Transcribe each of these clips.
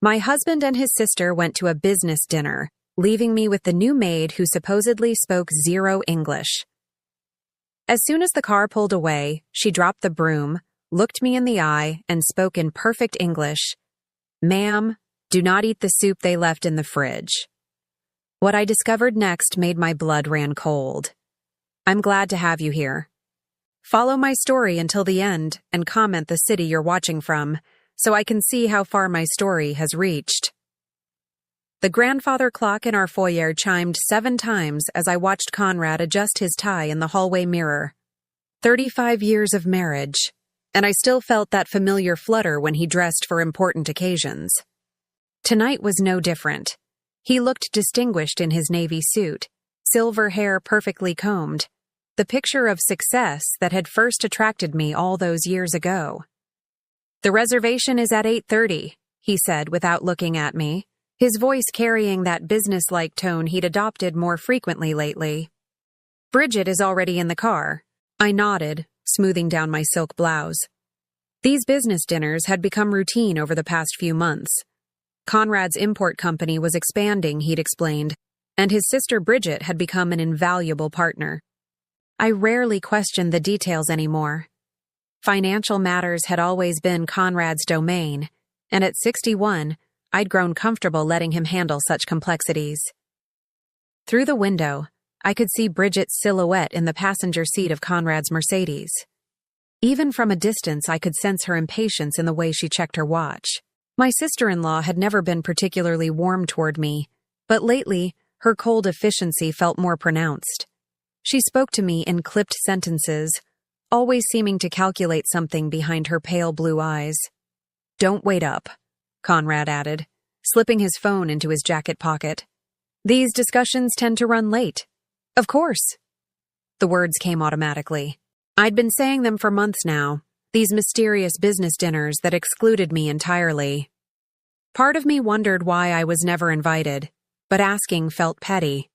My husband and his sister went to a business dinner, leaving me with the new maid who supposedly spoke zero English. As soon as the car pulled away, she dropped the broom, looked me in the eye, and spoke in perfect English. "Ma'am, do not eat the soup they left in the fridge." What I discovered next made my blood run cold. I'm glad to have you here. Follow my story until the end and comment the city you're watching from, so I can see how far my story has reached. The grandfather clock in our foyer chimed 7 times as I watched Conrad adjust his tie in the hallway mirror. 35 years of marriage, and I still felt that familiar flutter when he dressed for important occasions. Tonight was no different. He looked distinguished in his navy suit, silver hair perfectly combed, the picture of success that had first attracted me all those years ago. "The reservation is at 8:30, he said without looking at me, his voice carrying that business-like tone he'd adopted more frequently lately. "Bridget is already in the car." I nodded, smoothing down my silk blouse. These business dinners had become routine over the past few months. Conrad's import company was expanding, he'd explained, and his sister Bridget had become an invaluable partner. I rarely questioned the details anymore. Financial matters had always been Conrad's domain, and at 61, I'd grown comfortable letting him handle such complexities. Through the window, I could see Bridget's silhouette in the passenger seat of Conrad's Mercedes. Even from a distance, I could sense her impatience in the way she checked her watch. My sister-in-law had never been particularly warm toward me, but lately, her cold efficiency felt more pronounced. She spoke to me in clipped sentences, always seeming to calculate something behind her pale blue eyes. "Don't wait up," Conrad added, slipping his phone into his jacket pocket. "These discussions tend to run late." "Of course." The words came automatically. I'd been saying them for months now, these mysterious business dinners that excluded me entirely. Part of me wondered why I was never invited, but asking felt petty.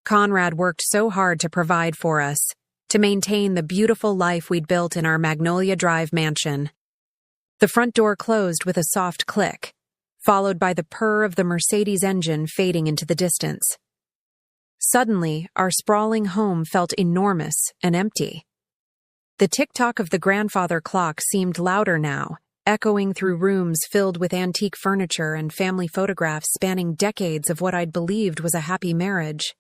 Conrad worked so hard to provide for us, to maintain the beautiful life we'd built in our Magnolia Drive mansion. The front door closed with a soft click, followed by the purr of the Mercedes engine fading into the distance. Suddenly, our sprawling home felt enormous and empty. The tick-tock of the grandfather clock seemed louder now, echoing through rooms filled with antique furniture and family photographs spanning decades of what I'd believed was a happy marriage.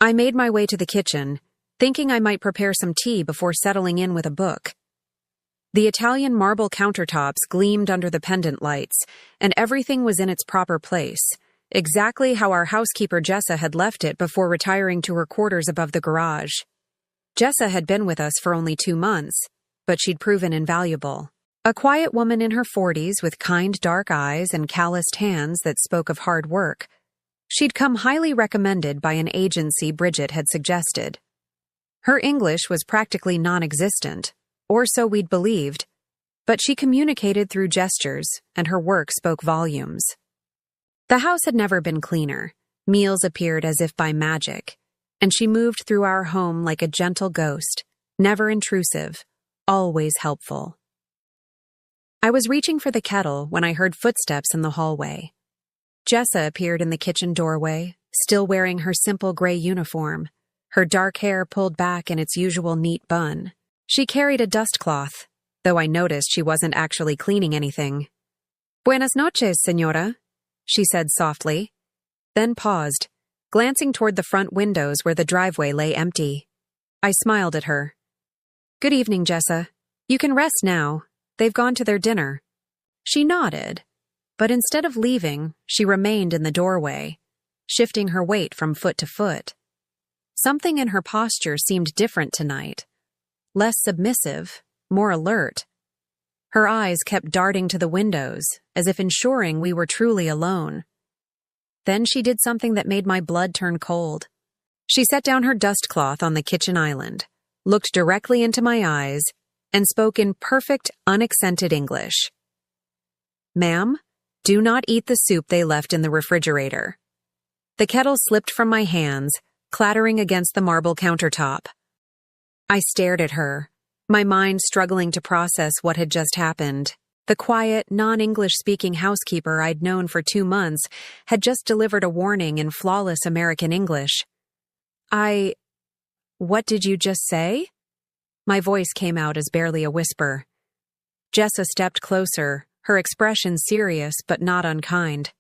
I made my way to the kitchen, thinking I might prepare some tea before settling in with a book. The Italian marble countertops gleamed under the pendant lights, and everything was in its proper place, exactly how our housekeeper Jessa had left it before retiring to her quarters above the garage. Jessa had been with us for only 2 months, but she'd proven invaluable. A quiet woman in her 40s with kind dark eyes and calloused hands that spoke of hard work. She'd come highly recommended by an agency Bridget had suggested. Her English was practically non-existent, or so we'd believed, but she communicated through gestures, and her work spoke volumes. The house had never been cleaner. Meals appeared as if by magic, and she moved through our home like a gentle ghost, never intrusive, always helpful. I was reaching for the kettle when I heard footsteps in the hallway. Jessa appeared in the kitchen doorway, still wearing her simple gray uniform, her dark hair pulled back in its usual neat bun. She carried a dust cloth, though I noticed she wasn't actually cleaning anything. "Buenas noches, señora," she said softly, then paused, glancing toward the front windows where the driveway lay empty. I smiled at her. "Good evening, Jessa. You can rest now. They've gone to their dinner." She nodded, but instead of leaving, she remained in the doorway, shifting her weight from foot to foot. Something in her posture seemed different tonight. Less submissive, more alert. Her eyes kept darting to the windows, as if ensuring we were truly alone. Then she did something that made my blood turn cold. She set down her dust cloth on the kitchen island, looked directly into my eyes, and spoke in perfect, unaccented English. "Ma'am, do not eat the soup they left in the refrigerator." The kettle slipped from my hands, clattering against the marble countertop. I stared at her, my mind struggling to process what had just happened. The quiet, non-English speaking housekeeper I'd known for 2 months had just delivered a warning in flawless American English. What did you just say? My voice came out as barely a whisper. Jessa stepped closer, her expression serious but not unkind.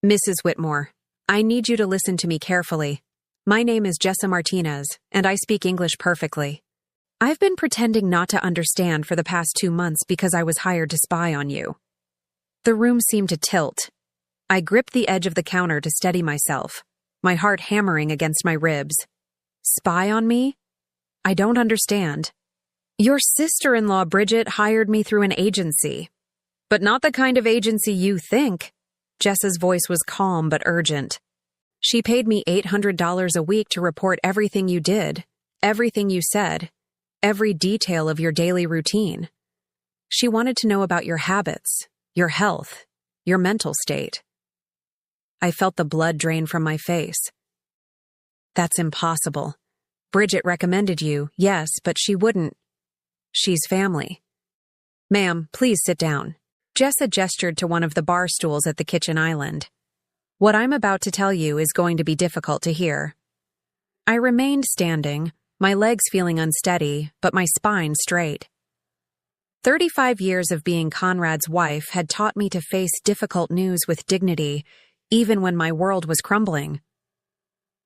Mrs. Whitmore, I need you to listen to me carefully. My name is Jessa Martinez, and I speak English perfectly. I've been pretending not to understand for the past 2 months because I was hired to spy on you. The room seemed to tilt. I gripped the edge of the counter to steady myself, my heart hammering against my ribs. Spy on me? I don't understand. Your sister-in-law, Bridget, hired me through an agency. But not the kind of agency you think. Jessa's voice was calm but urgent. She paid me $800 a week to report everything you did, everything you said, every detail of your daily routine. She wanted to know about your habits, your health, your mental state. I felt the blood drain from my face. That's impossible. Bridget recommended you, yes, but she wouldn't. She's family. Ma'am, please sit down. Jessa gestured to one of the bar stools at the kitchen island. What I'm about to tell you is going to be difficult to hear. I remained standing, my legs feeling unsteady, but my spine straight. 35 years of being Conrad's wife had taught me to face difficult news with dignity, even when my world was crumbling.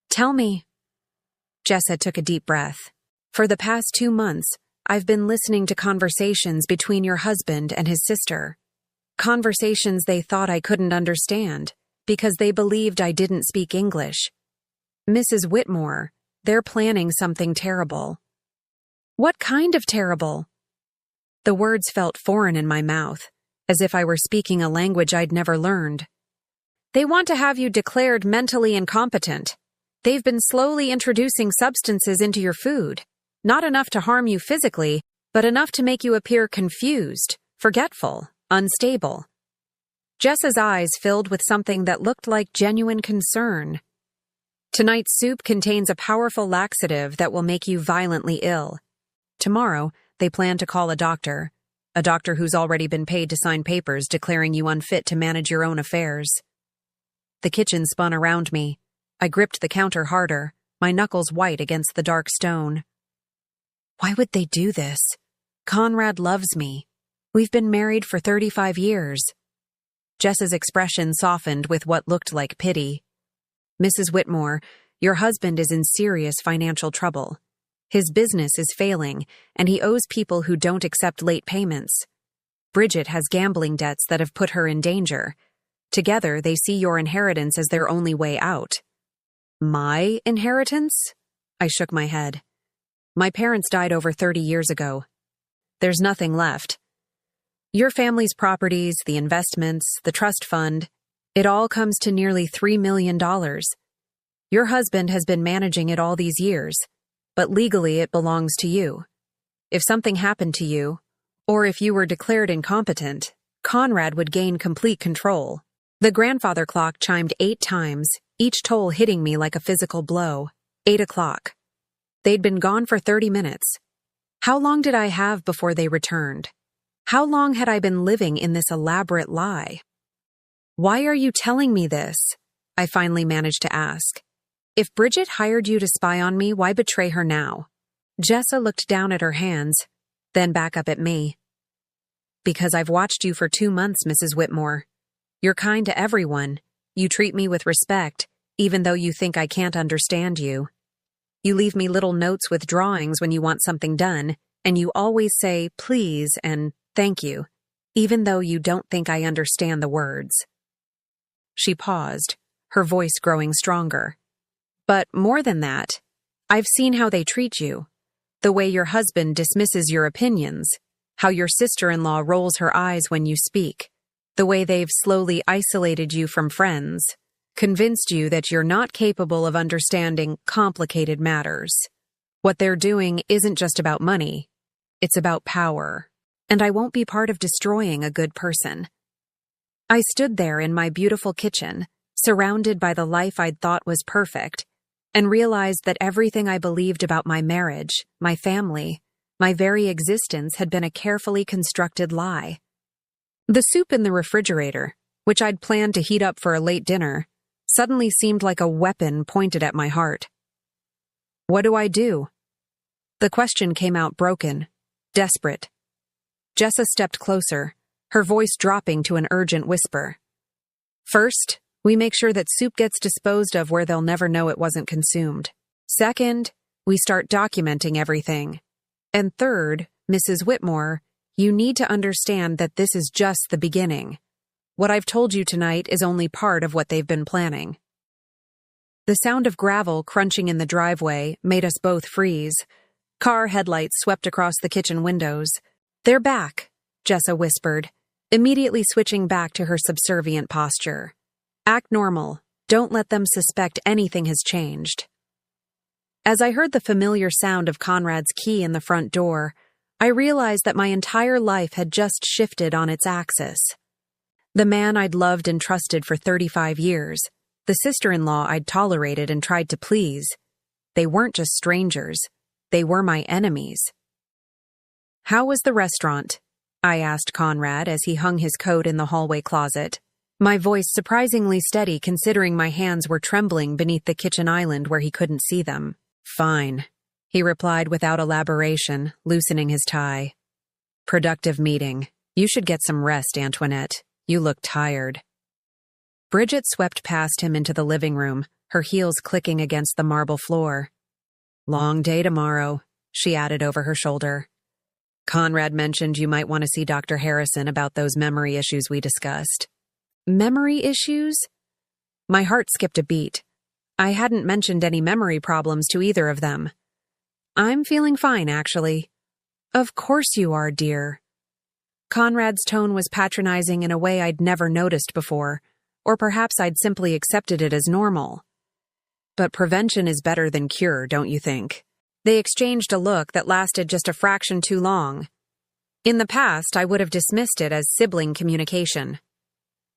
Tell me. Jessa took a deep breath. For the past 2 months, I've been listening to conversations between your husband and his sister. Conversations they thought I couldn't understand, because they believed I didn't speak English. Mrs. Whitmore, they're planning something terrible. What kind of terrible? The words felt foreign in my mouth, as if I were speaking a language I'd never learned. They want to have you declared mentally incompetent. They've been slowly introducing substances into your food, not enough to harm you physically, but enough to make you appear confused, forgetful, unstable. Jessa's eyes filled with something that looked like genuine concern. Tonight's soup contains a powerful laxative that will make you violently ill. Tomorrow, they plan to call a doctor who's already been paid to sign papers declaring you unfit to manage your own affairs. The kitchen spun around me. I gripped the counter harder, my knuckles white against the dark stone. Why would they do this? Conrad loves me. We've been married for 35 years. Jessa's expression softened with what looked like pity. Mrs. Whitmore, your husband is in serious financial trouble. His business is failing, and he owes people who don't accept late payments. Bridget has gambling debts that have put her in danger. Together, they see your inheritance as their only way out. My inheritance? I shook my head. My parents died over 30 years ago. There's nothing left. Your family's properties, the investments, the trust fund, it all comes to nearly $3 million. Your husband has been managing it all these years, but legally it belongs to you. If something happened to you, or if you were declared incompetent, Conrad would gain complete control. The grandfather clock chimed 8 times, each toll hitting me like a physical blow. 8 o'clock. They'd been gone for 30 minutes. How long did I have before they returned? How long had I been living in this elaborate lie? Why are you telling me this? I finally managed to ask. If Bridget hired you to spy on me, why betray her now? Jessa looked down at her hands, then back up at me. Because I've watched you for 2 months, Mrs. Whitmore. You're kind to everyone. You treat me with respect, even though you think I can't understand you. You leave me little notes with drawings when you want something done, and you always say please and thank you, even though you don't think I understand the words. She paused, her voice growing stronger. But more than that, I've seen how they treat you. The way your husband dismisses your opinions, how your sister-in-law rolls her eyes when you speak, the way they've slowly isolated you from friends, convinced you that you're not capable of understanding complicated matters. What they're doing isn't just about money, it's about power, and I won't be part of destroying a good person. I stood there in my beautiful kitchen, surrounded by the life I'd thought was perfect, and realized that everything I believed about my marriage, my family, my very existence had been a carefully constructed lie. The soup in the refrigerator, which I'd planned to heat up for a late dinner, suddenly seemed like a weapon pointed at my heart. What do I do? The question came out broken, desperate. Jessa stepped closer, her voice dropping to an urgent whisper. First, we make sure that soup gets disposed of where they'll never know it wasn't consumed. Second, we start documenting everything. And third, Mrs. Whitmore, you need to understand that this is just the beginning. What I've told you tonight is only part of what they've been planning. The sound of gravel crunching in the driveway made us both freeze. Car headlights swept across the kitchen windows. They're back, Jessa whispered, immediately switching back to her subservient posture. Act normal. Don't let them suspect anything has changed. As I heard the familiar sound of Conrad's key in the front door, I realized that my entire life had just shifted on its axis. The man I'd loved and trusted for 35 years, the sister-in-law I'd tolerated and tried to please, they weren't just strangers, they were my enemies. How was the restaurant? I asked Conrad as he hung his coat in the hallway closet, my voice surprisingly steady considering my hands were trembling beneath the kitchen island where he couldn't see them. Fine, he replied without elaboration, loosening his tie. Productive meeting. You should get some rest, Antoinette. You look tired. Bridget swept past him into the living room, her heels clicking against the marble floor. Long day tomorrow, she added over her shoulder. Conrad mentioned you might want to see Dr. Harrison about those memory issues we discussed. Memory issues? My heart skipped a beat. I hadn't mentioned any memory problems to either of them. I'm feeling fine, actually. Of course you are, dear. Conrad's tone was patronizing in a way I'd never noticed before, or perhaps I'd simply accepted it as normal. But prevention is better than cure, don't you think? They exchanged a look that lasted just a fraction too long. In the past, I would have dismissed it as sibling communication.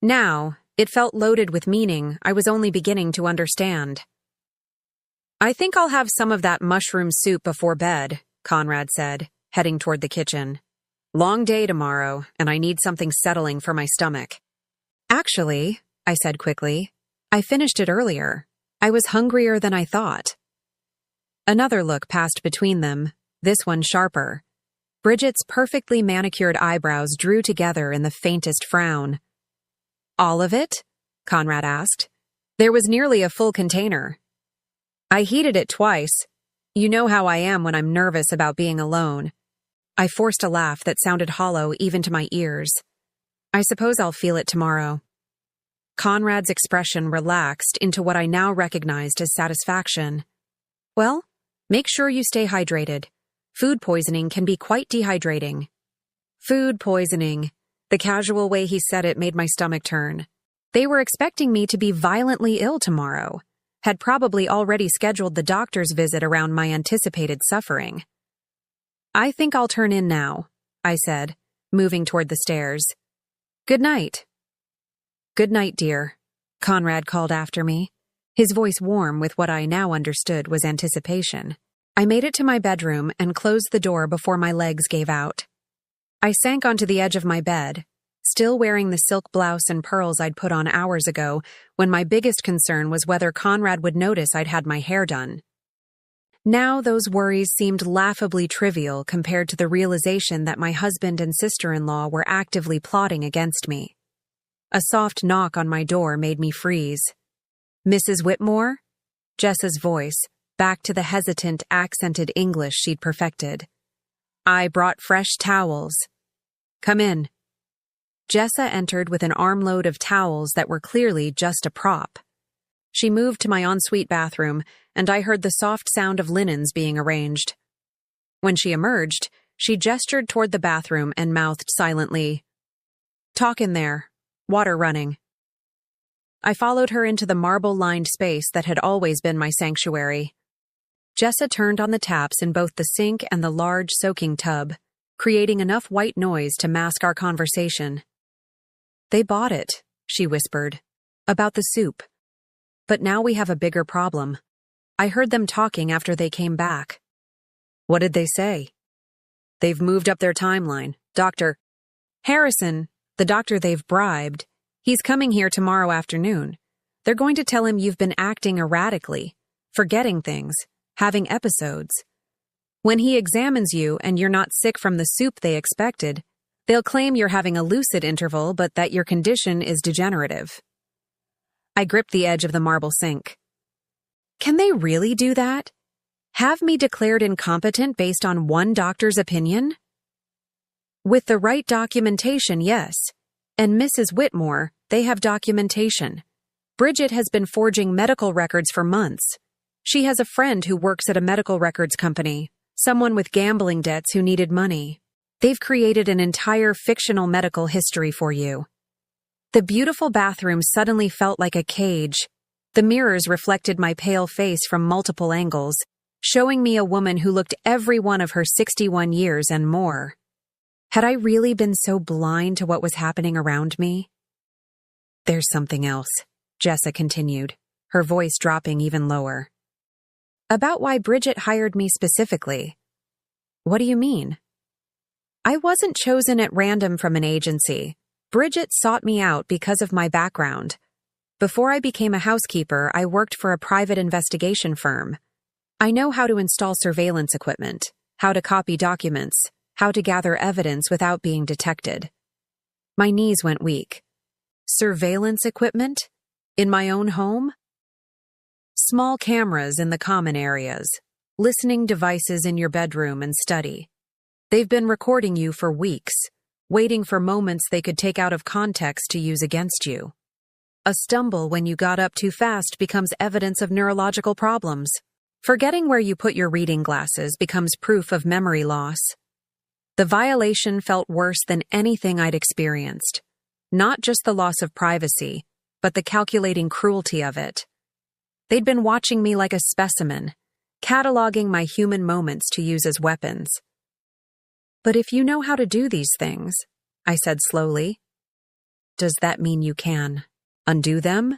Now, it felt loaded with meaning I was only beginning to understand. I think I'll have some of that mushroom soup before bed, Conrad said, heading toward the kitchen. Long day tomorrow, and I need something settling for my stomach. Actually, I said quickly, I finished it earlier. I was hungrier than I thought. Another look passed between them, this one sharper. Bridget's perfectly manicured eyebrows drew together in the faintest frown. All of it? Conrad asked. There was nearly a full container. I heated it twice. You know how I am when I'm nervous about being alone. I forced a laugh that sounded hollow even to my ears. I suppose I'll feel it tomorrow. Conrad's expression relaxed into what I now recognized as satisfaction. Well, make sure you stay hydrated. Food poisoning can be quite dehydrating. Food poisoning. The casual way he said it made my stomach turn. They were expecting me to be violently ill tomorrow, had probably already scheduled the doctor's visit around my anticipated suffering. I think I'll turn in now, I said, moving toward the stairs. Good night. Good night, dear, Conrad called after me, his voice warm with what I now understood was anticipation. I made it to my bedroom and closed the door before my legs gave out. I sank onto the edge of my bed, still wearing the silk blouse and pearls I'd put on hours ago when my biggest concern was whether Conrad would notice I'd had my hair done. Now those worries seemed laughably trivial compared to the realization that my husband and sister-in-law were actively plotting against me. A soft knock on my door made me freeze. Mrs. Whitmore? Jessa's voice, back to the hesitant, accented English she'd perfected. I brought fresh towels. Come in. Jessa entered with an armload of towels that were clearly just a prop. She moved to my ensuite bathroom, and I heard the soft sound of linens being arranged. When she emerged, she gestured toward the bathroom and mouthed silently, "Talk in there. Water running." I followed her into the marble-lined space that had always been my sanctuary. Jessa turned on the taps in both the sink and the large soaking tub, creating enough white noise to mask our conversation. "They bought it," she whispered, "about the soup. But now we have a bigger problem. I heard them talking after they came back." "What did they say?" "They've moved up their timeline. Dr. Harrison, the doctor they've bribed. He's coming here tomorrow afternoon. They're going to tell him you've been acting erratically, forgetting things, having episodes. When he examines you and you're not sick from the soup they expected, they'll claim you're having a lucid interval but that your condition is degenerative. I gripped the edge of the marble sink. Can they really do that? Have me declared incompetent based on one doctor's opinion? With the right documentation, yes. And Mrs. Whitmore, they have documentation. Bridget has been forging medical records for months. She has a friend who works at a medical records company, someone with gambling debts who needed money. They've created an entire fictional medical history for you. The beautiful bathroom suddenly felt like a cage. The mirrors reflected my pale face from multiple angles, showing me a woman who looked every one of her 61 years and more. Had I really been so blind to what was happening around me? There's something else, Jessa continued, her voice dropping even lower. About why Bridget hired me specifically. What do you mean? I wasn't chosen at random from an agency. Bridget sought me out because of my background. Before I became a housekeeper, I worked for a private investigation firm. I know how to install surveillance equipment, how to copy documents, how to gather evidence without being detected. My knees went weak. Surveillance equipment? In my own home? Small cameras in the common areas, listening devices in your bedroom and study. They've been recording you for weeks, waiting for moments they could take out of context to use against you. A stumble when you got up too fast becomes evidence of neurological problems. Forgetting where you put your reading glasses becomes proof of memory loss. The violation felt worse than anything I'd experienced. Not just the loss of privacy, but the calculating cruelty of it. They'd been watching me like a specimen, cataloging my human moments to use as weapons. But if you know how to do these things, I said slowly, does that mean you can undo them?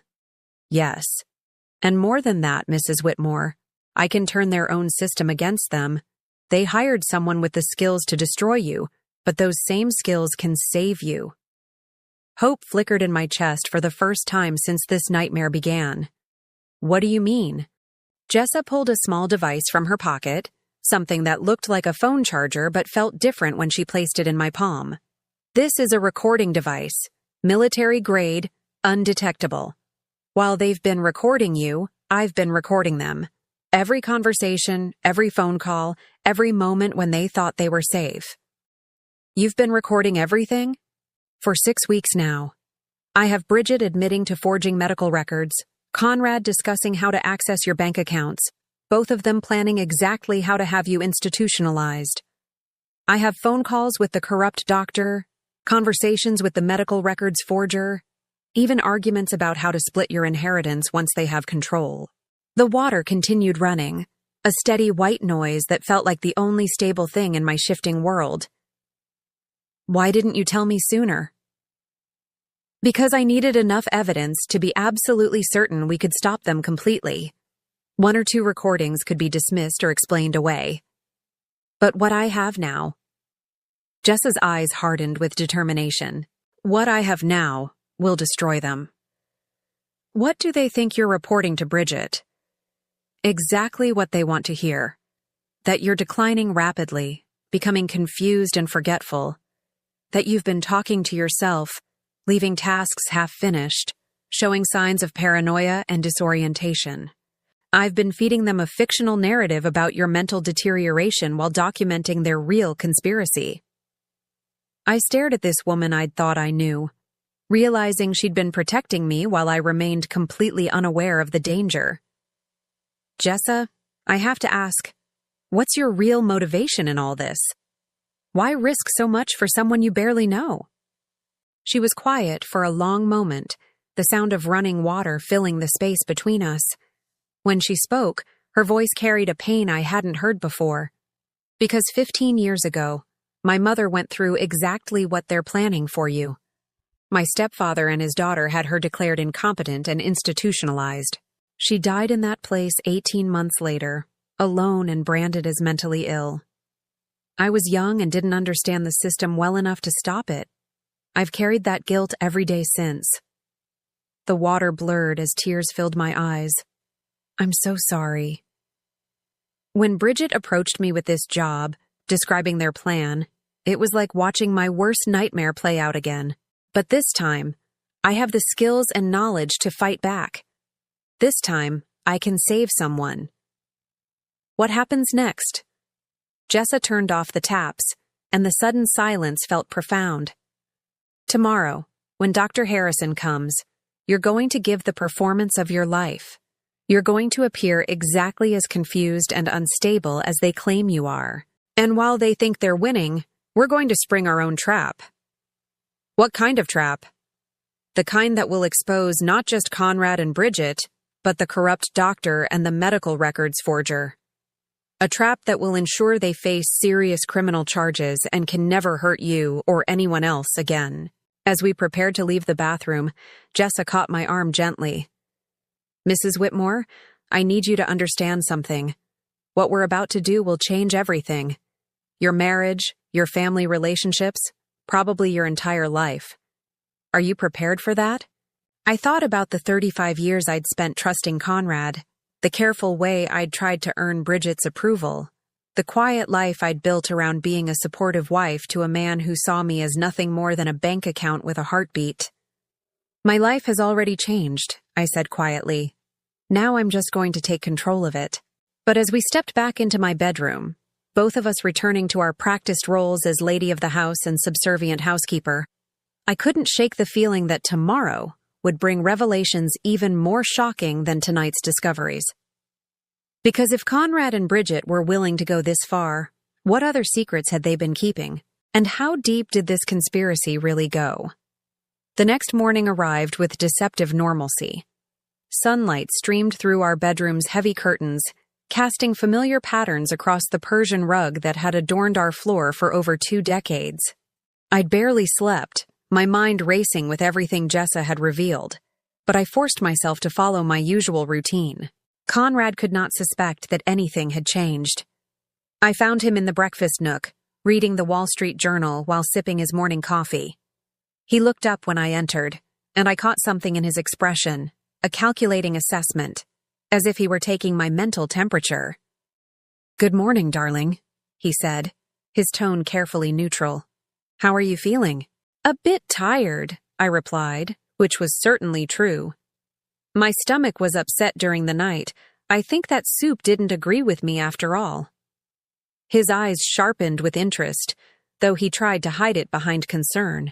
Yes. And more than that, Mrs. Whitmore, I can turn their own system against them. They hired someone with the skills to destroy you, but those same skills can save you. Hope flickered in my chest for the first time since this nightmare began. What do you mean? Jessa pulled a small device from her pocket, something that looked like a phone charger but felt different when she placed it in my palm. This is a recording device, military grade, undetectable. While they've been recording you, I've been recording them. Every conversation, every phone call, every moment when they thought they were safe. You've been recording everything? For 6 weeks now. I have Bridget admitting to forging medical records, Conrad discussing how to access your bank accounts, both of them planning exactly how to have you institutionalized. I have phone calls with the corrupt doctor, conversations with the medical records forger, even arguments about how to split your inheritance once they have control. The water continued running, a steady white noise that felt like the only stable thing in my shifting world. Why didn't you tell me sooner? Because I needed enough evidence to be absolutely certain we could stop them completely. 1 or 2 recordings could be dismissed or explained away. But what I have now... Jessa's eyes hardened with determination. What I have now will destroy them. What do they think you're reporting to Bridget? Exactly what they want to hear. That you're declining rapidly, becoming confused and forgetful. That you've been talking to yourself, leaving tasks half-finished, showing signs of paranoia and disorientation. I've been feeding them a fictional narrative about your mental deterioration while documenting their real conspiracy. I stared at this woman I'd thought I knew, realizing she'd been protecting me while I remained completely unaware of the danger. Jessa, I have to ask, what's your real motivation in all this? Why risk so much for someone you barely know? She was quiet for a long moment, the sound of running water filling the space between us. When she spoke, her voice carried a pain I hadn't heard before. Because 15 years ago, my mother went through exactly what they're planning for you. My stepfather and his daughter had her declared incompetent and institutionalized. She died in that place 18 months later, alone and branded as mentally ill. I was young and didn't understand the system well enough to stop it. I've carried that guilt every day since. The water blurred as tears filled my eyes. I'm so sorry. When Bridget approached me with this job, describing their plan, it was like watching my worst nightmare play out again. But this time, I have the skills and knowledge to fight back. This time, I can save someone. What happens next? Jessa turned off the taps, and the sudden silence felt profound. Tomorrow, when Dr. Harrison comes, you're going to give the performance of your life. You're going to appear exactly as confused and unstable as they claim you are. And while they think they're winning, we're going to spring our own trap. What kind of trap? The kind that will expose not just Conrad and Bridget, but the corrupt doctor and the medical records forger. A trap that will ensure they face serious criminal charges and can never hurt you or anyone else again. As we prepared to leave the bathroom, Jessa caught my arm gently. Mrs. Whitmore, I need you to understand something. What we're about to do will change everything. Your marriage, your family relationships, probably your entire life. Are you prepared for that? I thought about the 35 years I'd spent trusting Conrad, the careful way I'd tried to earn Bridget's approval, the quiet life I'd built around being a supportive wife to a man who saw me as nothing more than a bank account with a heartbeat. My life has already changed, I said quietly. Now I'm just going to take control of it. But as we stepped back into my bedroom, both of us returning to our practiced roles as lady of the house and subservient housekeeper, I couldn't shake the feeling that tomorrow would bring revelations even more shocking than tonight's discoveries. Because if Conrad and Bridget were willing to go this far, what other secrets had they been keeping? And how deep did this conspiracy really go? The next morning arrived with deceptive normalcy. Sunlight streamed through our bedroom's heavy curtains, casting familiar patterns across the Persian rug that had adorned our floor for over 2 decades. I'd barely slept, my mind racing with everything Jessa had revealed, but I forced myself to follow my usual routine. Conrad could not suspect that anything had changed. I found him in the breakfast nook, reading the Wall Street Journal while sipping his morning coffee. He looked up when I entered, and I caught something in his expression, a calculating assessment, as if he were taking my mental temperature. "Good morning, darling," he said, his tone carefully neutral. "How are you feeling?" "A bit tired," I replied, which was certainly true. My stomach was upset during the night. I think that soup didn't agree with me after all. His eyes sharpened with interest, though he tried to hide it behind concern.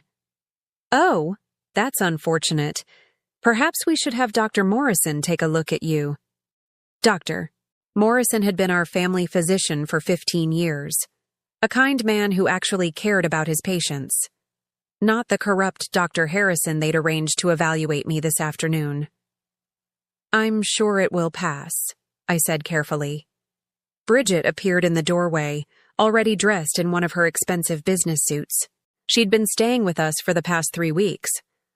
"Oh, that's unfortunate. Perhaps we should have Dr. Morrison take a look at you." Doctor. Morrison had been our family physician for 15 years, a kind man who actually cared about his patients. Not the corrupt Dr. Harrison they'd arranged to evaluate me this afternoon. "I'm sure it will pass," I said carefully. Bridget appeared in the doorway, already dressed in one of her expensive business suits. She'd been staying with us for the past 3 weeks,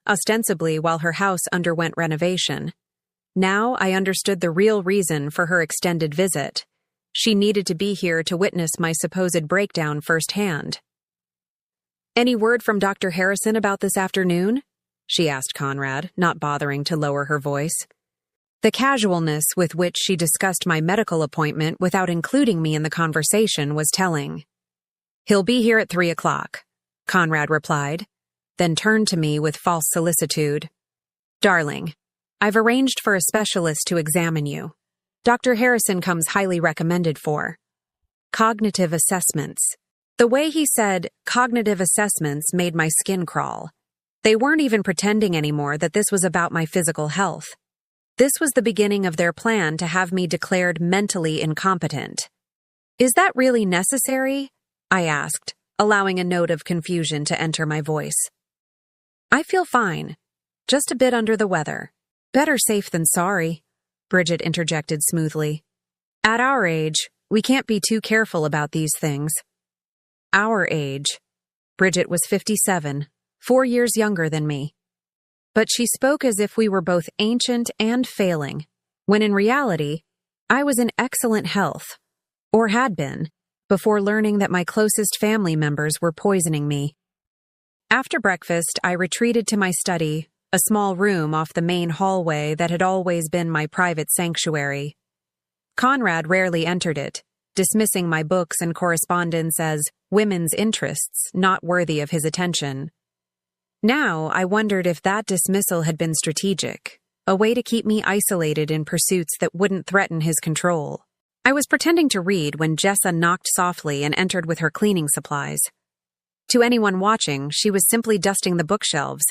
ostensibly while her house underwent renovation. Now I understood the real reason for her extended visit. She needed to be here to witness my supposed breakdown firsthand. "Any word from Dr. Harrison about this afternoon?" she asked Conrad, not bothering to lower her voice. The casualness with which she discussed my medical appointment without including me in the conversation was telling. "He'll be here at 3 o'clock, Conrad replied, then turned to me with false solicitude. "Darling, I've arranged for a specialist to examine you. Dr. Harrison comes highly recommended for cognitive assessments." The way he said cognitive assessments made my skin crawl. They weren't even pretending anymore that this was about my physical health. This was the beginning of their plan to have me declared mentally incompetent. "Is that really necessary?" I asked, allowing a note of confusion to enter my voice. "I feel fine, just a bit under the weather." "Better safe than sorry," Bridget interjected smoothly. "At our age, we can't be too careful about these things." Our age. Bridget was 57, 4 years younger than me. But she spoke as if we were both ancient and failing, when in reality, I was in excellent health, or had been, before learning that my closest family members were poisoning me. After breakfast, I retreated to my study, a small room off the main hallway that had always been my private sanctuary. Conrad rarely entered it, dismissing my books and correspondence as women's interests not worthy of his attention. Now, I wondered if that dismissal had been strategic, a way to keep me isolated in pursuits that wouldn't threaten his control. I was pretending to read when Jessa knocked softly and entered with her cleaning supplies. To anyone watching, she was simply dusting the bookshelves,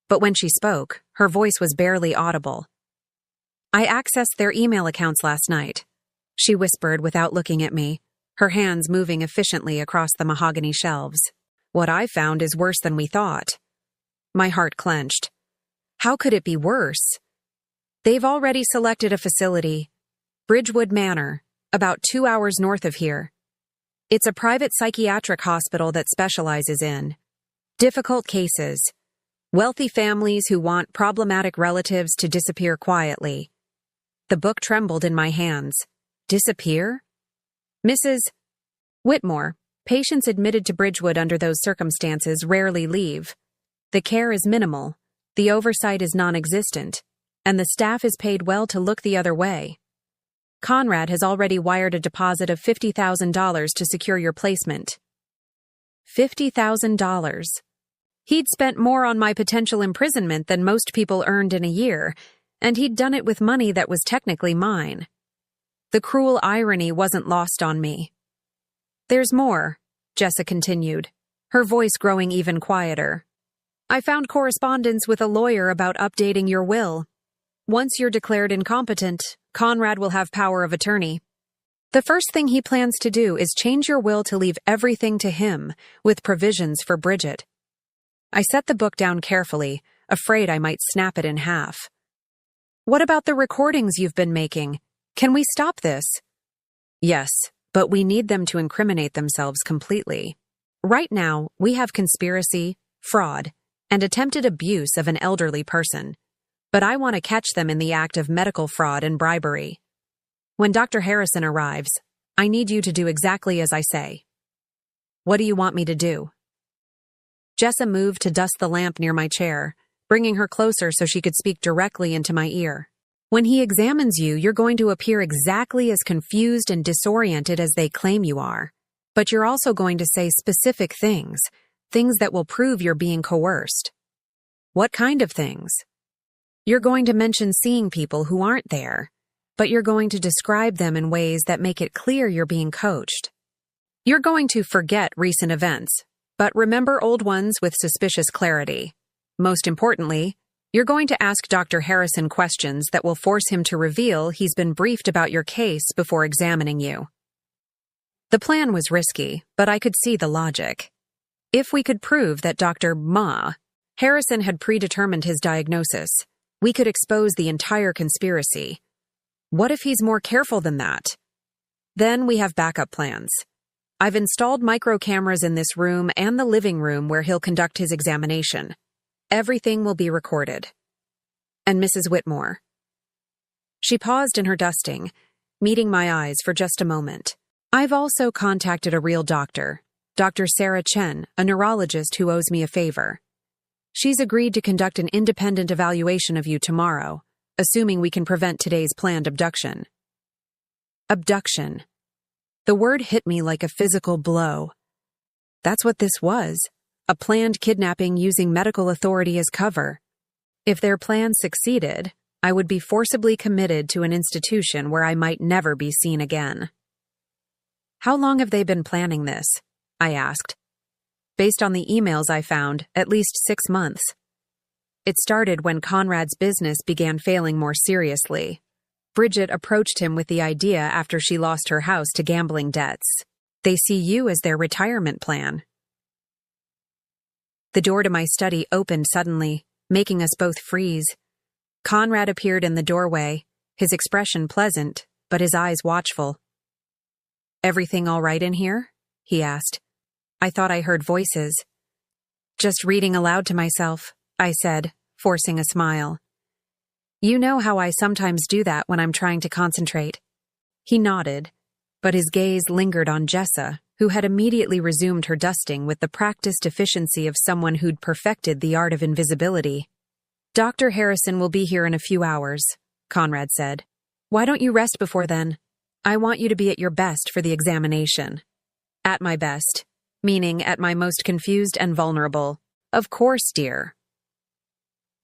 but when she spoke, her voice was barely audible. "I accessed their email accounts last night," she whispered without looking at me, her hands moving efficiently across the mahogany shelves. "What I found is worse than we thought." My heart clenched. How could it be worse? They've already selected a facility, Bridgewood Manor, about 2 hours north of here. It's a private psychiatric hospital that specializes in difficult cases, wealthy families who want problematic relatives to disappear quietly. The book trembled in my hands. Disappear? Mrs. Whitmore, patients admitted to Bridgewood under those circumstances rarely leave. The care is minimal, the oversight is non-existent, and the staff is paid well to look the other way. Conrad has already wired a deposit of $50,000 to secure your placement. $50,000. He'd spent more on my potential imprisonment than most people earned in a year, and he'd done it with money that was technically mine. The cruel irony wasn't lost on me. "There's more," Jessa continued, her voice growing even quieter. "I found correspondence with a lawyer about updating your will. Once you're declared incompetent, Conrad will have power of attorney. The first thing he plans to do is change your will to leave everything to him, with provisions for Bridget." I set the book down carefully, afraid I might snap it in half. "What about the recordings you've been making? Can we stop this?" "Yes, but we need them to incriminate themselves completely. Right now, we have conspiracy, fraud, and attempted abuse of an elderly person. But I want to catch them in the act of medical fraud and bribery. When Dr. Harrison arrives, I need you to do exactly as I say." "What do you want me to do?" Jessa moved to dust the lamp near my chair, bringing her closer so she could speak directly into my ear. "When he examines you, you're going to appear exactly as confused and disoriented as they claim you are. But you're also going to say specific things that will prove you're being coerced." "What kind of things?" "You're going to mention seeing people who aren't there, but you're going to describe them in ways that make it clear you're being coached. You're going to forget recent events, but remember old ones with suspicious clarity. Most importantly, you're going to ask Dr. Harrison questions that will force him to reveal he's been briefed about your case before examining you." The plan was risky, but I could see the logic. If we could prove that Dr. Harrison had predetermined his diagnosis, we could expose the entire conspiracy. What if he's more careful than that? Then we have backup plans. I've installed micro cameras in this room and the living room where he'll conduct his examination. Everything will be recorded. And Mrs. Whitmore. She paused in her dusting, meeting my eyes for just a moment. "I've also contacted a real doctor, Dr. Sarah Chen, a neurologist who owes me a favor. She's agreed to conduct an independent evaluation of you tomorrow, assuming we can prevent today's planned abduction." Abduction. The word hit me like a physical blow. That's what this was, a planned kidnapping using medical authority as cover. If their plan succeeded, I would be forcibly committed to an institution where I might never be seen again. "How long have they been planning this?" I asked. "Based on the emails I found, at least 6 months. It started when Conrad's business began failing more seriously. Bridget approached him with the idea after she lost her house to gambling debts. They see you as their retirement plan." The door to my study opened suddenly, making us both freeze. Conrad appeared in the doorway, his expression pleasant, but his eyes watchful. "Everything all right in here?" he asked. I thought I heard voices. "Just reading aloud to myself," I said, forcing a smile. "You know how I sometimes do that when I'm trying to concentrate." He nodded, but his gaze lingered on Jessa, who had immediately resumed her dusting with the practiced efficiency of someone who'd perfected the art of invisibility. "Dr. Harrison will be here in a few hours," Conrad said. "Why don't you rest before then? I want you to be at your best for the examination." "At my best," meaning at my most confused and vulnerable. "Of course, dear."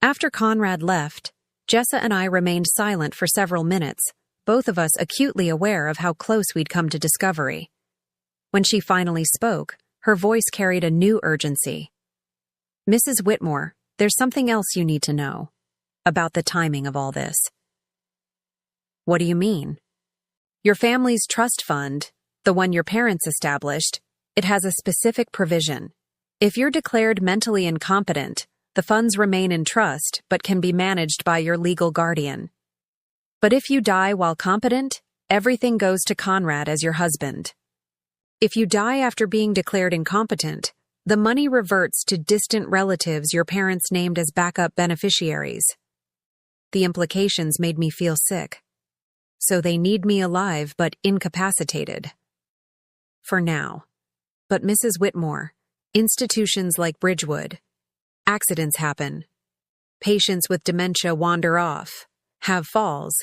After Conrad left, Jessa and I remained silent for several minutes, both of us acutely aware of how close we'd come to discovery. When she finally spoke, her voice carried a new urgency. "Mrs. Whitmore, there's something else you need to know about the timing of all this." "What do you mean?" "Your family's trust fund, the one your parents established, it has a specific provision. If you're declared mentally incompetent, the funds remain in trust but can be managed by your legal guardian. But if you die while competent, everything goes to Conrad as your husband. If you die after being declared incompetent, the money reverts to distant relatives your parents named as backup beneficiaries." The implications made me feel sick. So they need me alive but incapacitated. For now. But Mrs. Whitmore, institutions like Bridgewood, accidents happen. Patients with dementia wander off, have falls,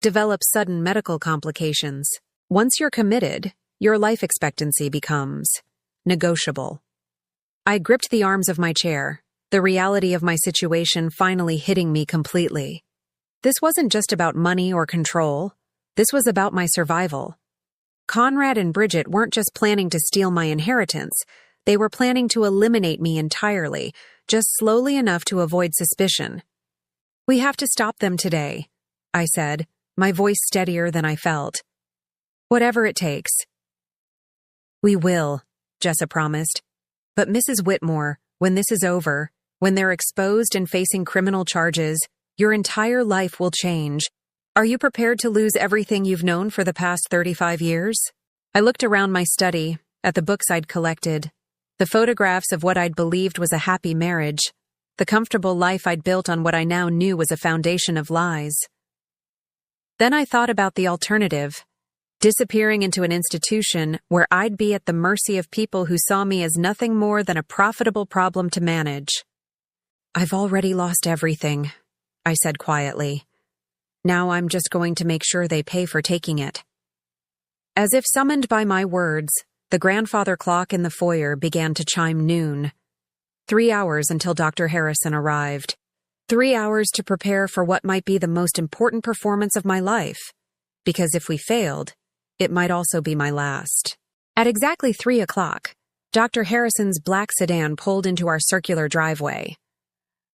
develop sudden medical complications. Once you're committed, your life expectancy becomes negotiable. I gripped the arms of my chair, the reality of my situation finally hitting me completely. This wasn't just about money or control. This was about my survival. Conrad and Bridget weren't just planning to steal my inheritance. They were planning to eliminate me entirely, just slowly enough to avoid suspicion. "We have to stop them today," I said, my voice steadier than I felt. "Whatever it takes." "We will," Jessa promised. "But Mrs. Whitmore, when this is over, when they're exposed and facing criminal charges, your entire life will change. Are you prepared to lose everything you've known for the past 35 years? I looked around my study, at the books I'd collected, the photographs of what I'd believed was a happy marriage, the comfortable life I'd built on what I now knew was a foundation of lies. Then I thought about the alternative, disappearing into an institution where I'd be at the mercy of people who saw me as nothing more than a profitable problem to manage. "I've already lost everything," I said quietly. "Now I'm just going to make sure they pay for taking it." As if summoned by my words, the grandfather clock in the foyer began to chime noon. 3 hours until Dr. Harrison arrived. 3 hours to prepare for what might be the most important performance of my life. Because if we failed, it might also be my last. At exactly 3 o'clock, Dr. Harrison's black sedan pulled into our circular driveway.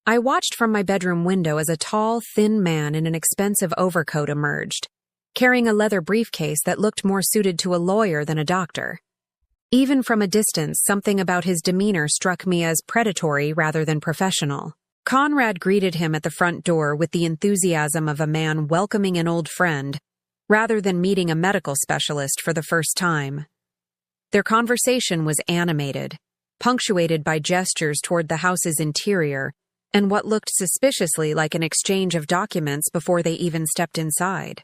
I watched from my bedroom window as a tall, thin man in an expensive overcoat emerged, carrying a leather briefcase that looked more suited to a lawyer than a doctor. Even from a distance, something about his demeanor struck me as predatory rather than professional. Conrad greeted him at the front door with the enthusiasm of a man welcoming an old friend, rather than meeting a medical specialist for the first time. Their conversation was animated, punctuated by gestures toward the house's interior, and what looked suspiciously like an exchange of documents before they even stepped inside.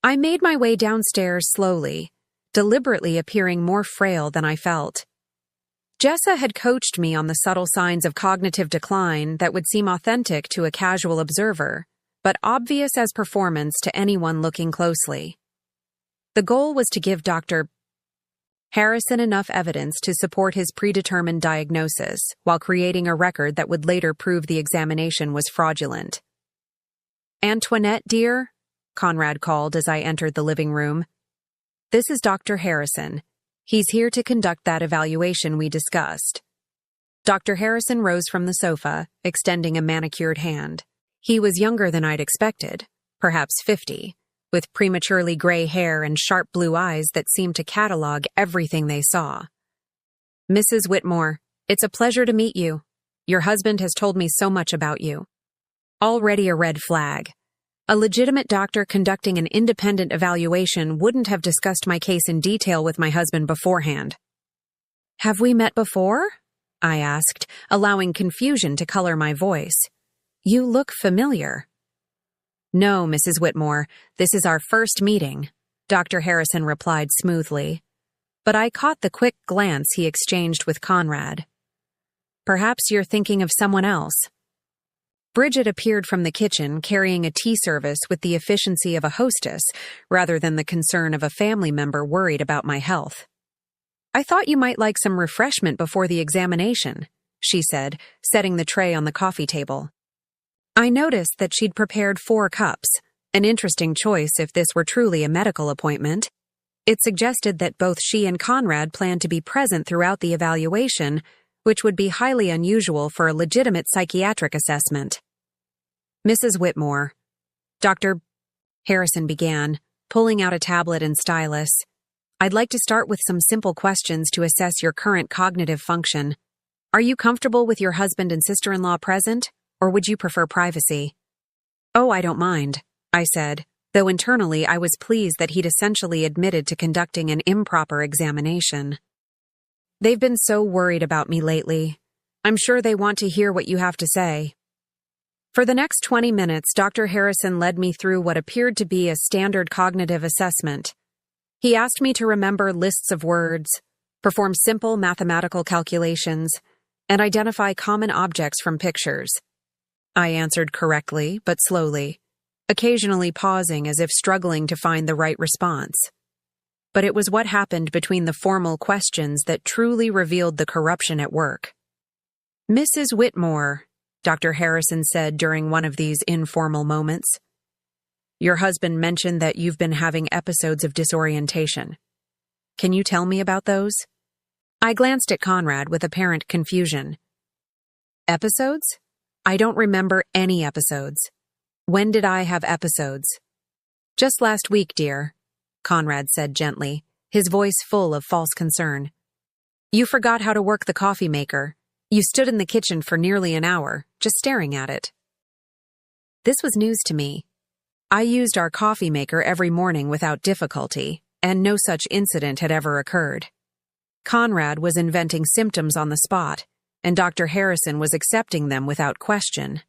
I made my way downstairs slowly, deliberately appearing more frail than I felt. Jessa had coached me on the subtle signs of cognitive decline that would seem authentic to a casual observer, but obvious as performance to anyone looking closely. The goal was to give Dr. Harrison enough evidence to support his predetermined diagnosis, while creating a record that would later prove the examination was fraudulent. "Antoinette, dear," Conrad called as I entered the living room. "This is Dr. Harrison. He's here to conduct that evaluation we discussed." Dr. Harrison rose from the sofa, extending a manicured hand. He was younger than I'd expected, perhaps 50. With prematurely gray hair and sharp blue eyes that seemed to catalog everything they saw. "Mrs. Whitmore, it's a pleasure to meet you. Your husband has told me so much about you." Already a red flag. A legitimate doctor conducting an independent evaluation wouldn't have discussed my case in detail with my husband beforehand. "Have we met before?" I asked, allowing confusion to color my voice. "You look familiar." "No, Mrs. Whitmore, this is our first meeting. Dr. Harrison replied smoothly, but I caught the quick glance he exchanged with Conrad. Perhaps you're thinking of someone else. Bridget appeared from the kitchen carrying a tea service with the efficiency of a hostess rather than the concern of a family member worried about my health. I thought you might like some refreshment before the examination, she said, setting the tray on the coffee table. I noticed that she'd prepared 4 cups, an interesting choice if this were truly a medical appointment. It suggested that both she and Conrad planned to be present throughout the evaluation, which would be highly unusual for a legitimate psychiatric assessment. Mrs. Whitmore, Dr. Harrison began, pulling out a tablet and stylus. I'd like to start with some simple questions to assess your current cognitive function. Are you comfortable with your husband and sister-in-law present, or would you prefer privacy? Oh, I don't mind, I said, though internally I was pleased that he'd essentially admitted to conducting an improper examination. They've been so worried about me lately. I'm sure they want to hear what you have to say. For the next 20 minutes, Dr. Harrison led me through what appeared to be a standard cognitive assessment. He asked me to remember lists of words, perform simple mathematical calculations, and identify common objects from pictures. I answered correctly, but slowly, occasionally pausing as if struggling to find the right response. But it was what happened between the formal questions that truly revealed the corruption at work. Mrs. Whitmore, Dr. Harrison said during one of these informal moments, your husband mentioned that you've been having episodes of disorientation. Can you tell me about those? I glanced at Conrad with apparent confusion. Episodes? I don't remember any episodes. When did I have episodes? Just last week, dear, Conrad said gently, his voice full of false concern. You forgot how to work the coffee maker. You stood in the kitchen for nearly an hour, just staring at it. This was news to me. I used our coffee maker every morning without difficulty, and no such incident had ever occurred. Conrad was inventing symptoms on the spot, and Dr. Harrison was accepting them without question.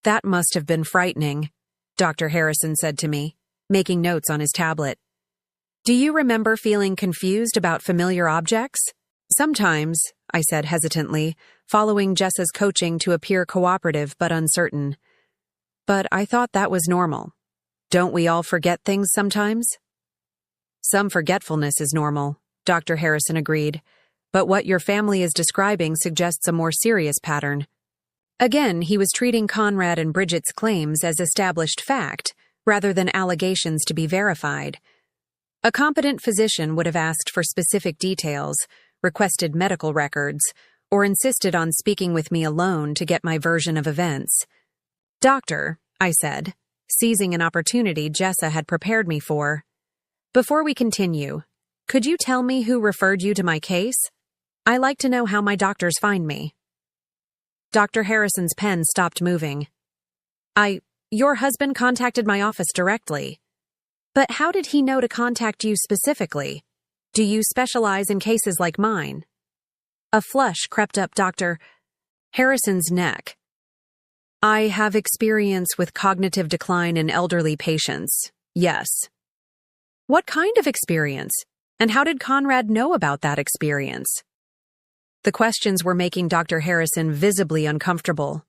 That must have been frightening, Dr. Harrison said to me, making notes on his tablet. Do you remember feeling confused about familiar objects? Sometimes, I said hesitantly, following Jessa's coaching to appear cooperative but uncertain. But I thought that was normal. Don't we all forget things sometimes? Some forgetfulness is normal, Dr. Harrison agreed, but what your family is describing suggests a more serious pattern. Again, he was treating Conrad and Bridget's claims as established fact, rather than allegations to be verified. A competent physician would have asked for specific details, requested medical records, or insisted on speaking with me alone to get my version of events. Doctor, I said, seizing an opportunity Jessa had prepared me for. Before we continue, could you tell me who referred you to my case? I like to know how my doctors find me. Dr. Harrison's pen stopped moving. Your husband contacted my office directly. But how did he know to contact you specifically? Do you specialize in cases like mine? A flush crept up Dr. Harrison's neck. I have experience with cognitive decline in elderly patients, yes. What kind of experience? And how did Conrad know about that experience? The questions were making Dr. Harrison visibly uncomfortable.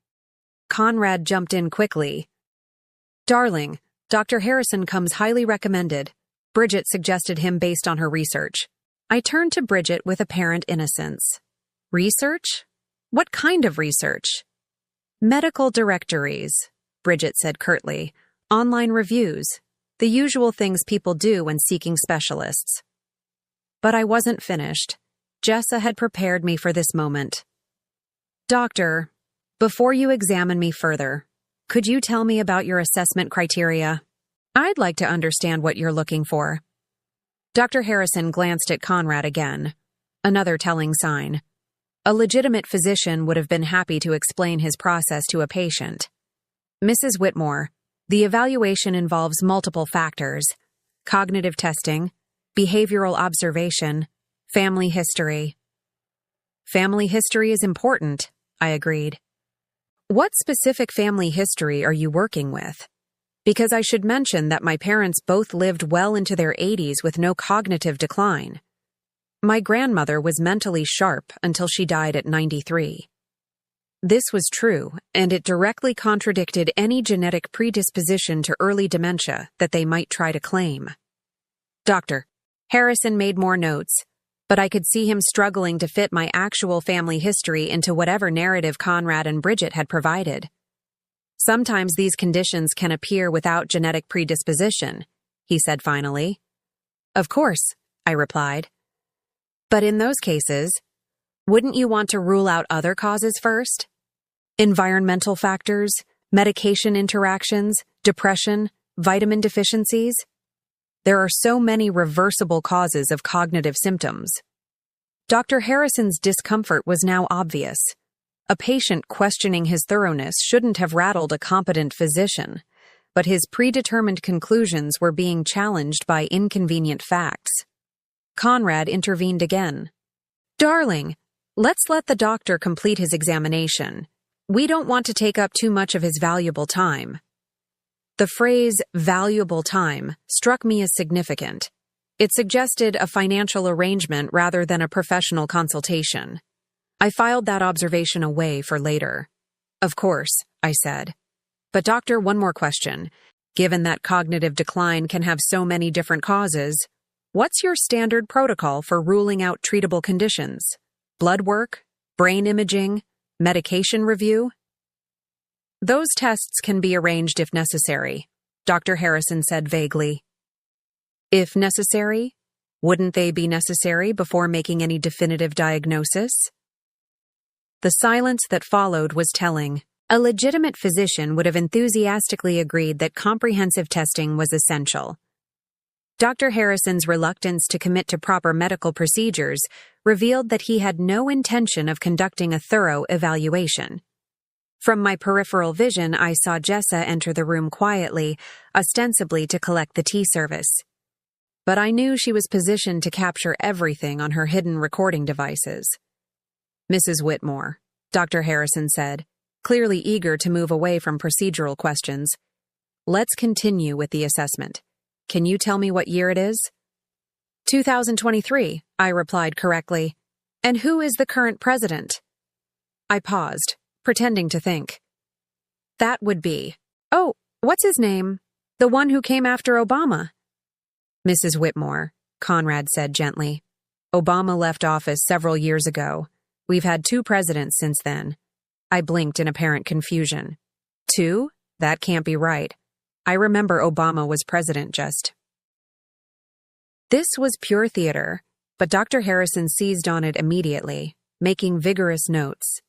Conrad jumped in quickly. Darling, Dr. Harrison comes highly recommended. Bridget suggested him based on her research. I turned to Bridget with apparent innocence. Research? What kind of research? Medical directories, Bridget said curtly. Online reviews. The usual things people do when seeking specialists. But I wasn't finished. Jessa had prepared me for this moment. Doctor, before you examine me further, could you tell me about your assessment criteria? I'd like to understand what you're looking for. Dr. Harrison glanced at Conrad again. Another telling sign. A legitimate physician would have been happy to explain his process to a patient. Mrs. Whitmore, the evaluation involves multiple factors: cognitive testing, behavioral observation, family history. Family history is important, I agreed. What specific family history are you working with? Because I should mention that my parents both lived well into their 80s with no cognitive decline. My grandmother was mentally sharp until she died at 93. This was true, and it directly contradicted any genetic predisposition to early dementia that they might try to claim. Dr. Harrison made more notes, but I could see him struggling to fit my actual family history into whatever narrative Conrad and Bridget had provided. Sometimes these conditions can appear without genetic predisposition, he said finally. Of course, I replied. But in those cases, wouldn't you want to rule out other causes first? Environmental factors, medication interactions, depression, vitamin deficiencies? There are so many reversible causes of cognitive symptoms. Dr. Harrison's discomfort was now obvious. A patient questioning his thoroughness shouldn't have rattled a competent physician, but his predetermined conclusions were being challenged by inconvenient facts. Conrad intervened again. Darling, let's let the doctor complete his examination. We don't want to take up too much of his valuable time. The phrase valuable time struck me as significant. It suggested a financial arrangement rather than a professional consultation. I filed that observation away for later. Of course, I said. But doctor, one more question. Given that cognitive decline can have so many different causes, what's your standard protocol for ruling out treatable conditions? Blood work? Brain imaging? Medication review? Those tests can be arranged if necessary, Dr. Harrison said vaguely. If necessary? Wouldn't they be necessary before making any definitive diagnosis? The silence that followed was telling. A legitimate physician would have enthusiastically agreed that comprehensive testing was essential. Dr. Harrison's reluctance to commit to proper medical procedures revealed that he had no intention of conducting a thorough evaluation. From my peripheral vision, I saw Jessa enter the room quietly, ostensibly to collect the tea service. But I knew she was positioned to capture everything on her hidden recording devices. Mrs. Whitmore, Dr. Harrison said, clearly eager to move away from procedural questions. Let's continue with the assessment. Can you tell me what year it is? 2023, I replied correctly. And who is the current president? I paused, pretending to think. That would be, oh, what's his name? The one who came after Obama. Mrs. Whitmore, Conrad said gently. Obama left office several years ago. We've had 2 presidents since then. I blinked in apparent confusion. 2? That can't be right. I remember Obama was president just. This was pure theater, but Dr. Harrison seized on it immediately, making vigorous notes.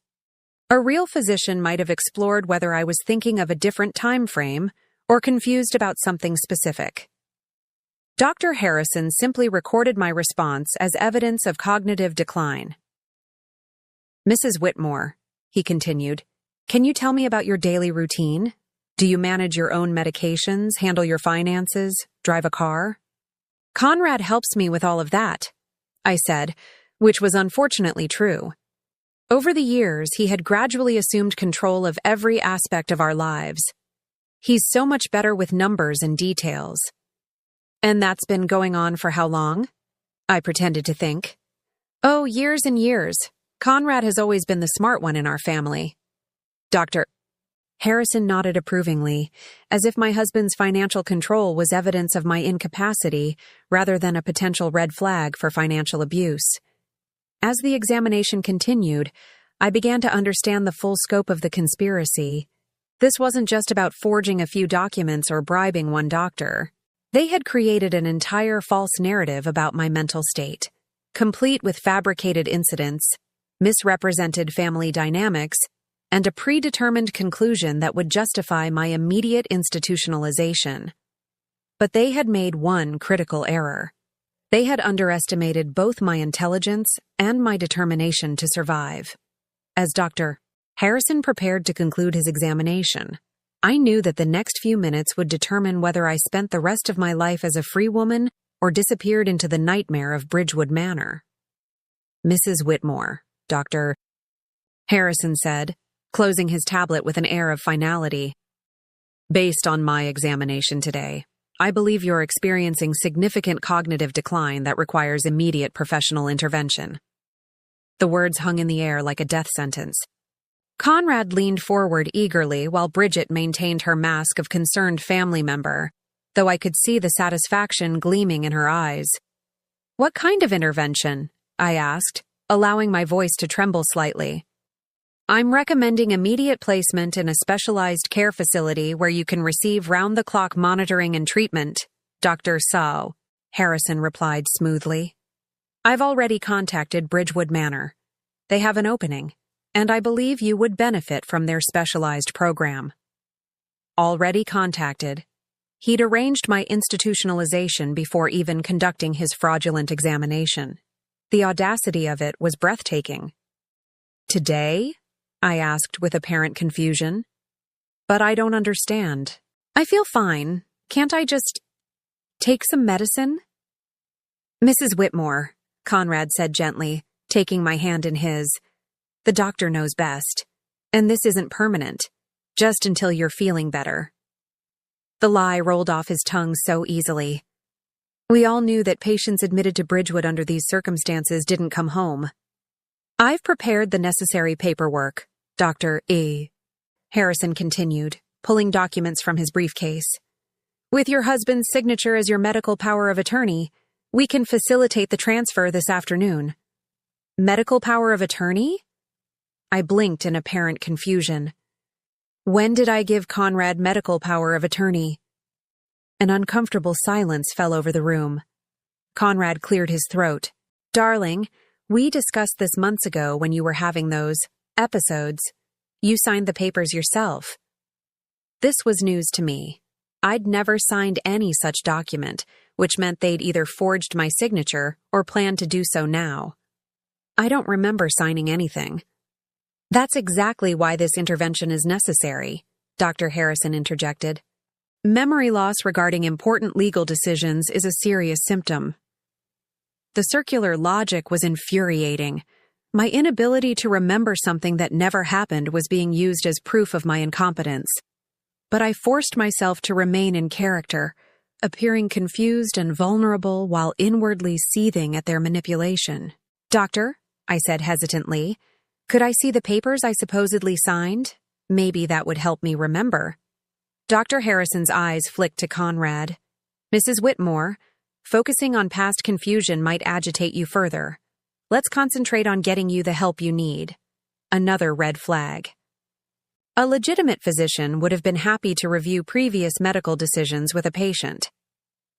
A real physician might have explored whether I was thinking of a different time frame or confused about something specific. Dr. Harrison simply recorded my response as evidence of cognitive decline. Mrs. Whitmore, he continued, can you tell me about your daily routine? Do you manage your own medications, handle your finances, drive a car? Conrad helps me with all of that, I said, which was unfortunately true. Over the years, he had gradually assumed control of every aspect of our lives. He's so much better with numbers and details. And that's been going on for how long? I pretended to think. Oh, years and years. Conrad has always been the smart one in our family. Dr. Harrison nodded approvingly, as if my husband's financial control was evidence of my incapacity rather than a potential red flag for financial abuse. As the examination continued, I began to understand the full scope of the conspiracy. This wasn't just about forging a few documents or bribing one doctor. They had created an entire false narrative about my mental state, complete with fabricated incidents, misrepresented family dynamics, and a predetermined conclusion that would justify my immediate institutionalization. But they had made one critical error. They had underestimated both my intelligence and my determination to survive. As Dr. Harrison prepared to conclude his examination, I knew that the next few minutes would determine whether I spent the rest of my life as a free woman or disappeared into the nightmare of Bridgewood Manor. Mrs. Whitmore, Dr. Harrison said, closing his tablet with an air of finality. Based on my examination today, I believe you're experiencing significant cognitive decline that requires immediate professional intervention. The words hung in the air like a death sentence. Conrad leaned forward eagerly while Bridget maintained her mask of concerned family member, though I could see the satisfaction gleaming in her eyes. "What kind of intervention?" I asked, allowing my voice to tremble slightly. "I'm recommending immediate placement in a specialized care facility where you can receive round-the-clock monitoring and treatment, Dr. Sao," Harrison replied smoothly. "I've already contacted Bridgewood Manor. They have an opening, and I believe you would benefit from their specialized program." Already contacted. He'd arranged my institutionalization before even conducting his fraudulent examination. The audacity of it was breathtaking. "Today?" I asked with apparent confusion. "But I don't understand. I feel fine. Can't I just take some medicine?" "Mrs. Whitmore," Conrad said gently, taking my hand in his. "The doctor knows best. And this isn't permanent. Just until you're feeling better." The lie rolled off his tongue so easily. We all knew that patients admitted to Bridgewood under these circumstances didn't come home. "I've prepared the necessary paperwork, Dr. E." Harrison continued, pulling documents from his briefcase. "With your husband's signature as your medical power of attorney, we can facilitate the transfer this afternoon." "Medical power of attorney?" I blinked in apparent confusion. When did I give Conrad medical power of attorney? An uncomfortable silence fell over the room. Conrad cleared his throat. "Darling, we discussed this months ago when you were having those episodes. You signed the papers yourself." This was news to me. I'd never signed any such document, which meant they'd either forged my signature or planned to do so now. "I don't remember signing anything." "That's exactly why this intervention is necessary," Dr. Harrison interjected. "Memory loss regarding important legal decisions is a serious symptom." The circular logic was infuriating. My inability to remember something that never happened was being used as proof of my incompetence. But I forced myself to remain in character, appearing confused and vulnerable while inwardly seething at their manipulation. "Doctor," I said hesitantly, "could I see the papers I supposedly signed? Maybe that would help me remember." Dr. Harrison's eyes flicked to Conrad. "Mrs. Whitmore, focusing on past confusion might agitate you further. Let's concentrate on getting you the help you need." Another red flag. A legitimate physician would have been happy to review previous medical decisions with a patient.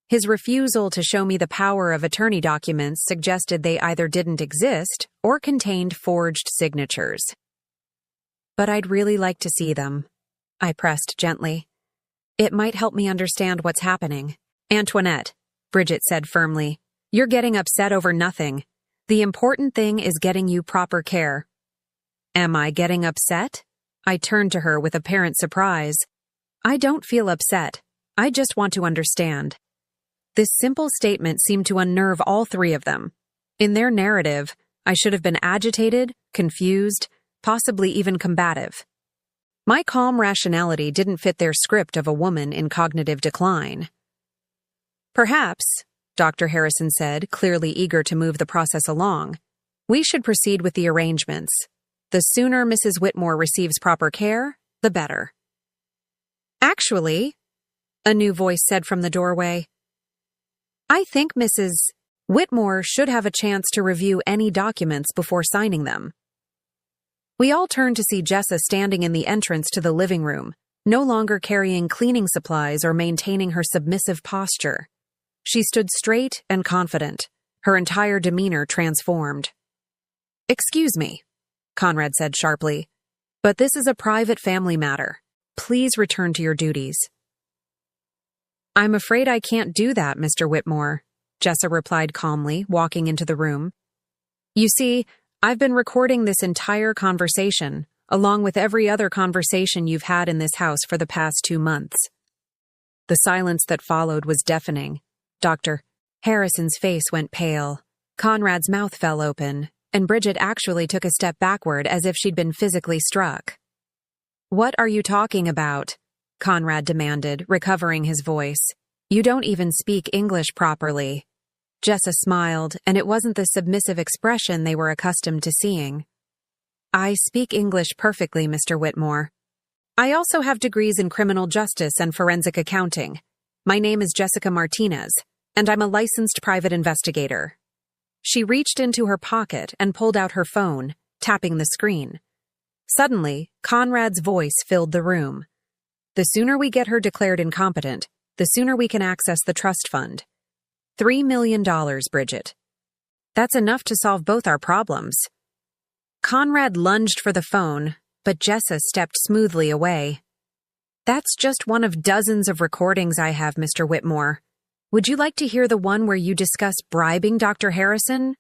His refusal to show me the power of attorney documents suggested they either didn't exist or contained forged signatures. "But I'd really like to see them," I pressed gently. "It might help me understand what's happening." "Antoinette," Bridget said firmly, "you're getting upset over nothing. The important thing is getting you proper care." "Am I getting upset?" I turned to her with apparent surprise. "I don't feel upset. I just want to understand." This simple statement seemed to unnerve all three of them. In their narrative, I should have been agitated, confused, possibly even combative. My calm rationality didn't fit their script of a woman in cognitive decline. "Perhaps," Dr. Harrison said, clearly eager to move the process along, "we should proceed with the arrangements. The sooner Mrs. Whitmore receives proper care, the better." "Actually," a new voice said from the doorway, "I think Mrs. Whitmore should have a chance to review any documents before signing them." We all turned to see Jessa standing in the entrance to the living room, no longer carrying cleaning supplies or maintaining her submissive posture. She stood straight and confident, her entire demeanor transformed. "Excuse me," Conrad said sharply, "but this is a private family matter. Please return to your duties." "I'm afraid I can't do that, Mr. Whitmore," Jessa replied calmly, walking into the room. "You see, I've been recording this entire conversation, along with every other conversation you've had in this house for the past 2 months." The silence that followed was deafening. Dr. Harrison's face went pale. Conrad's mouth fell open, and Bridget actually took a step backward as if she'd been physically struck. "What are you talking about?" Conrad demanded, recovering his voice. "You don't even speak English properly." Jessa smiled, and it wasn't the submissive expression they were accustomed to seeing. "I speak English perfectly, Mr. Whitmore. I also have degrees in criminal justice and forensic accounting. My name is Jessica Martinez, and I'm a licensed private investigator." She reached into her pocket and pulled out her phone, tapping the screen. Suddenly, Conrad's voice filled the room. "The sooner we get her declared incompetent, the sooner we can access the trust fund. $3 million, Bridget. That's enough to solve both our problems." Conrad lunged for the phone, but Jessa stepped smoothly away. "That's just one of dozens of recordings I have, Mr. Whitmore. Would you like to hear the one where you discuss bribing Dr. Harrison?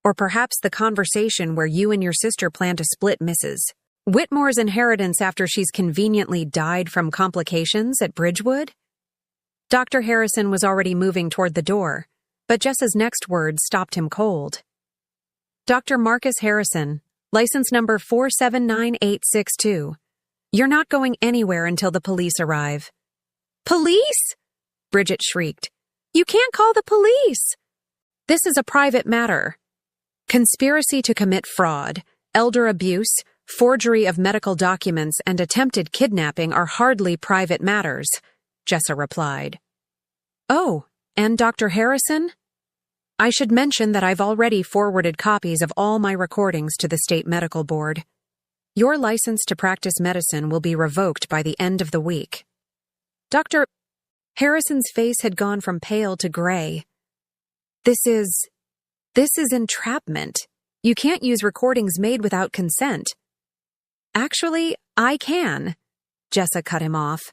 Or perhaps the conversation where you and your sister plan to split Mrs. Whitmore's inheritance after she's conveniently died from complications at Bridgewood?" Dr. Harrison was already moving toward the door, but Jessa's next words stopped him cold. "Dr. Marcus Harrison, license number 479862. You're not going anywhere until the police arrive." "Police?" Bridget shrieked. "You can't call the police." "This is a private matter. Conspiracy to commit fraud, elder abuse, forgery of medical documents, and attempted kidnapping are hardly private matters," Jessa replied. "Oh, and Dr. Harrison? I should mention that I've already forwarded copies of all my recordings to the State Medical Board. Your license to practice medicine will be revoked by the end of the week." Dr. Harrison's face had gone from pale to gray. This is entrapment. You can't use recordings made without consent." "Actually, I can," Jessa cut him off.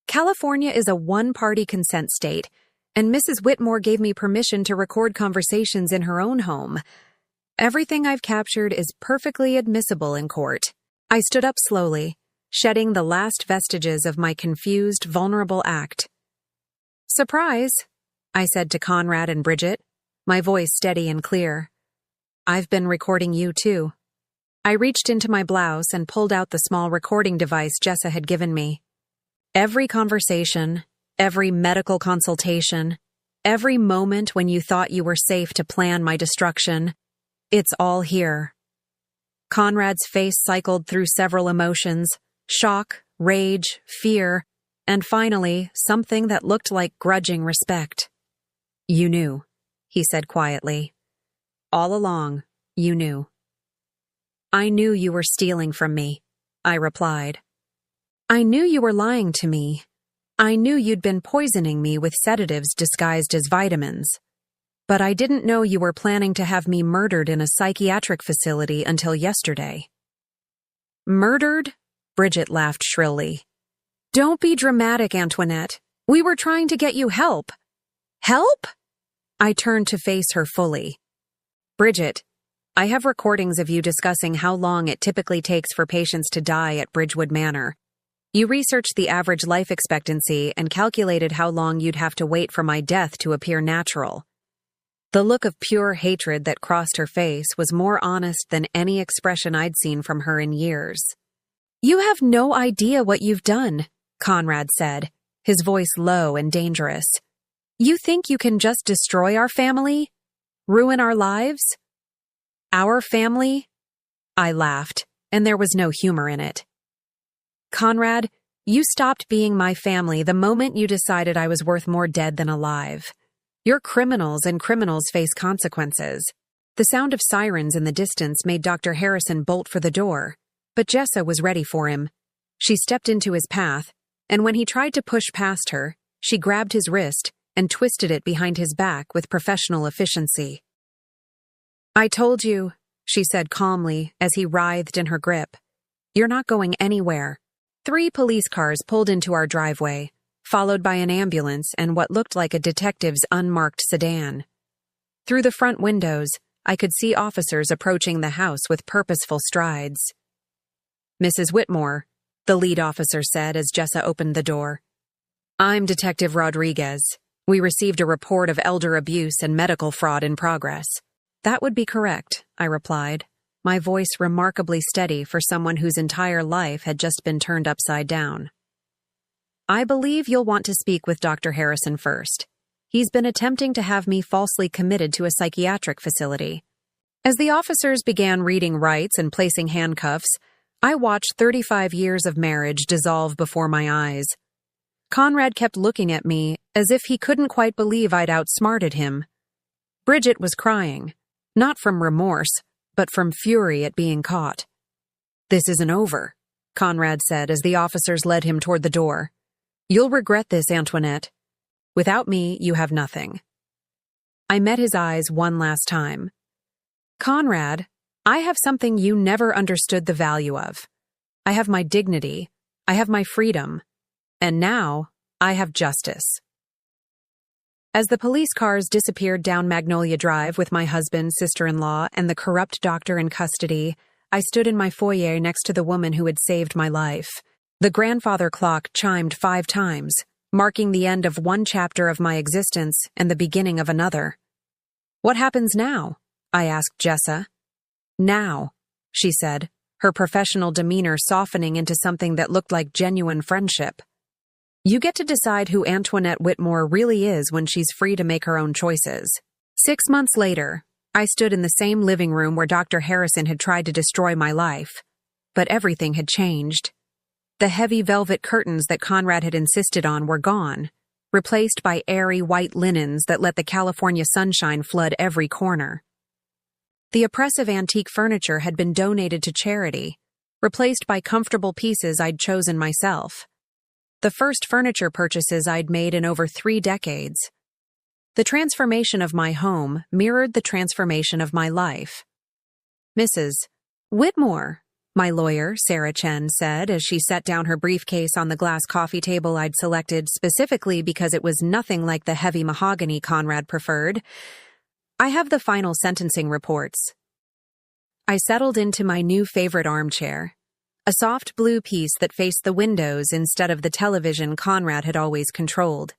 "California is a one-party consent state, and Mrs. Whitmore gave me permission to record conversations in her own home. Everything I've captured is perfectly admissible in court." I stood up slowly, shedding the last vestiges of my confused, vulnerable act. "Surprise," I said to Conrad and Bridget, my voice steady and clear. "I've been recording you too." I reached into my blouse and pulled out the small recording device Jessa had given me. Every conversation, every medical consultation, every moment when you thought you were safe to plan my destruction, it's all here. Conrad's face cycled through several emotions: shock, rage, fear, and finally, something that looked like grudging respect. "You knew," he said quietly. "All along, you knew." "I knew you were stealing from me," I replied. "I knew you were lying to me. I knew you'd been poisoning me with sedatives disguised as vitamins. But I didn't know you were planning to have me murdered in a psychiatric facility until yesterday." "Murdered?" Bridget laughed shrilly. "Don't be dramatic, Antoinette. We were trying to get you help." "Help?" I turned to face her fully. "Bridget, I have recordings of you discussing how long it typically takes for patients to die at Bridgewood Manor. You researched the average life expectancy and calculated how long you'd have to wait for my death to appear natural." The look of pure hatred that crossed her face was more honest than any expression I'd seen from her in years. "You have no idea what you've done," Conrad said, his voice low and dangerous. "You think you can just destroy our family? Ruin our lives?" "Our family?" I laughed, and there was no humor in it. "Conrad, you stopped being my family the moment you decided I was worth more dead than alive. You're criminals, and criminals face consequences." The sound of sirens in the distance made Dr. Harrison bolt for the door, but Jessa was ready for him. She stepped into his path, and when he tried to push past her, she grabbed his wrist and twisted it behind his back with professional efficiency. "I told you," she said calmly as he writhed in her grip. "You're not going anywhere." 3 police cars pulled into our driveway, followed by an ambulance and what looked like a detective's unmarked sedan. Through the front windows, I could see officers approaching the house with purposeful strides. "Mrs. Whitmore," the lead officer said as Jessa opened the door. "I'm Detective Rodriguez. We received a report of elder abuse and medical fraud in progress." "That would be correct," I replied, my voice remarkably steady for someone whose entire life had just been turned upside down. I believe you'll want to speak with Dr. Harrison first. He's been attempting to have me falsely committed to a psychiatric facility. As the officers began reading rights and placing handcuffs, I watched 35 years of marriage dissolve before my eyes. Conrad kept looking at me as if he couldn't quite believe I'd outsmarted him. Bridget was crying, not from remorse, but from fury at being caught. "This isn't over," Conrad said as the officers led him toward the door. "You'll regret this, Antoinette. Without me, you have nothing." I met his eyes one last time. "Conrad, I have something you never understood the value of. I have my dignity, I have my freedom, and now I have justice." As the police cars disappeared down Magnolia Drive with my husband, sister-in-law, and the corrupt doctor in custody, I stood in my foyer next to the woman who had saved my life. The grandfather clock chimed 5 times, marking the end of one chapter of my existence and the beginning of another. "What happens now?" I asked Jessa. "Now," she said, her professional demeanor softening into something that looked like genuine friendship. "You get to decide who Antoinette Whitmore really is when she's free to make her own choices." 6 months later, I stood in the same living room where Dr. Harrison had tried to destroy my life. But everything had changed. The heavy velvet curtains that Conrad had insisted on were gone, replaced by airy white linens that let the California sunshine flood every corner. The oppressive antique furniture had been donated to charity, replaced by comfortable pieces I'd chosen myself. The first furniture purchases I'd made in over 3 decades. The transformation of my home mirrored the transformation of my life. "Mrs. Whitmore," my lawyer, Sarah Chen, said as she set down her briefcase on the glass coffee table I'd selected specifically because it was nothing like the heavy mahogany Conrad preferred. "I have the final sentencing reports." I settled into my new favorite armchair, a soft blue piece that faced the windows instead of the television Conrad had always controlled.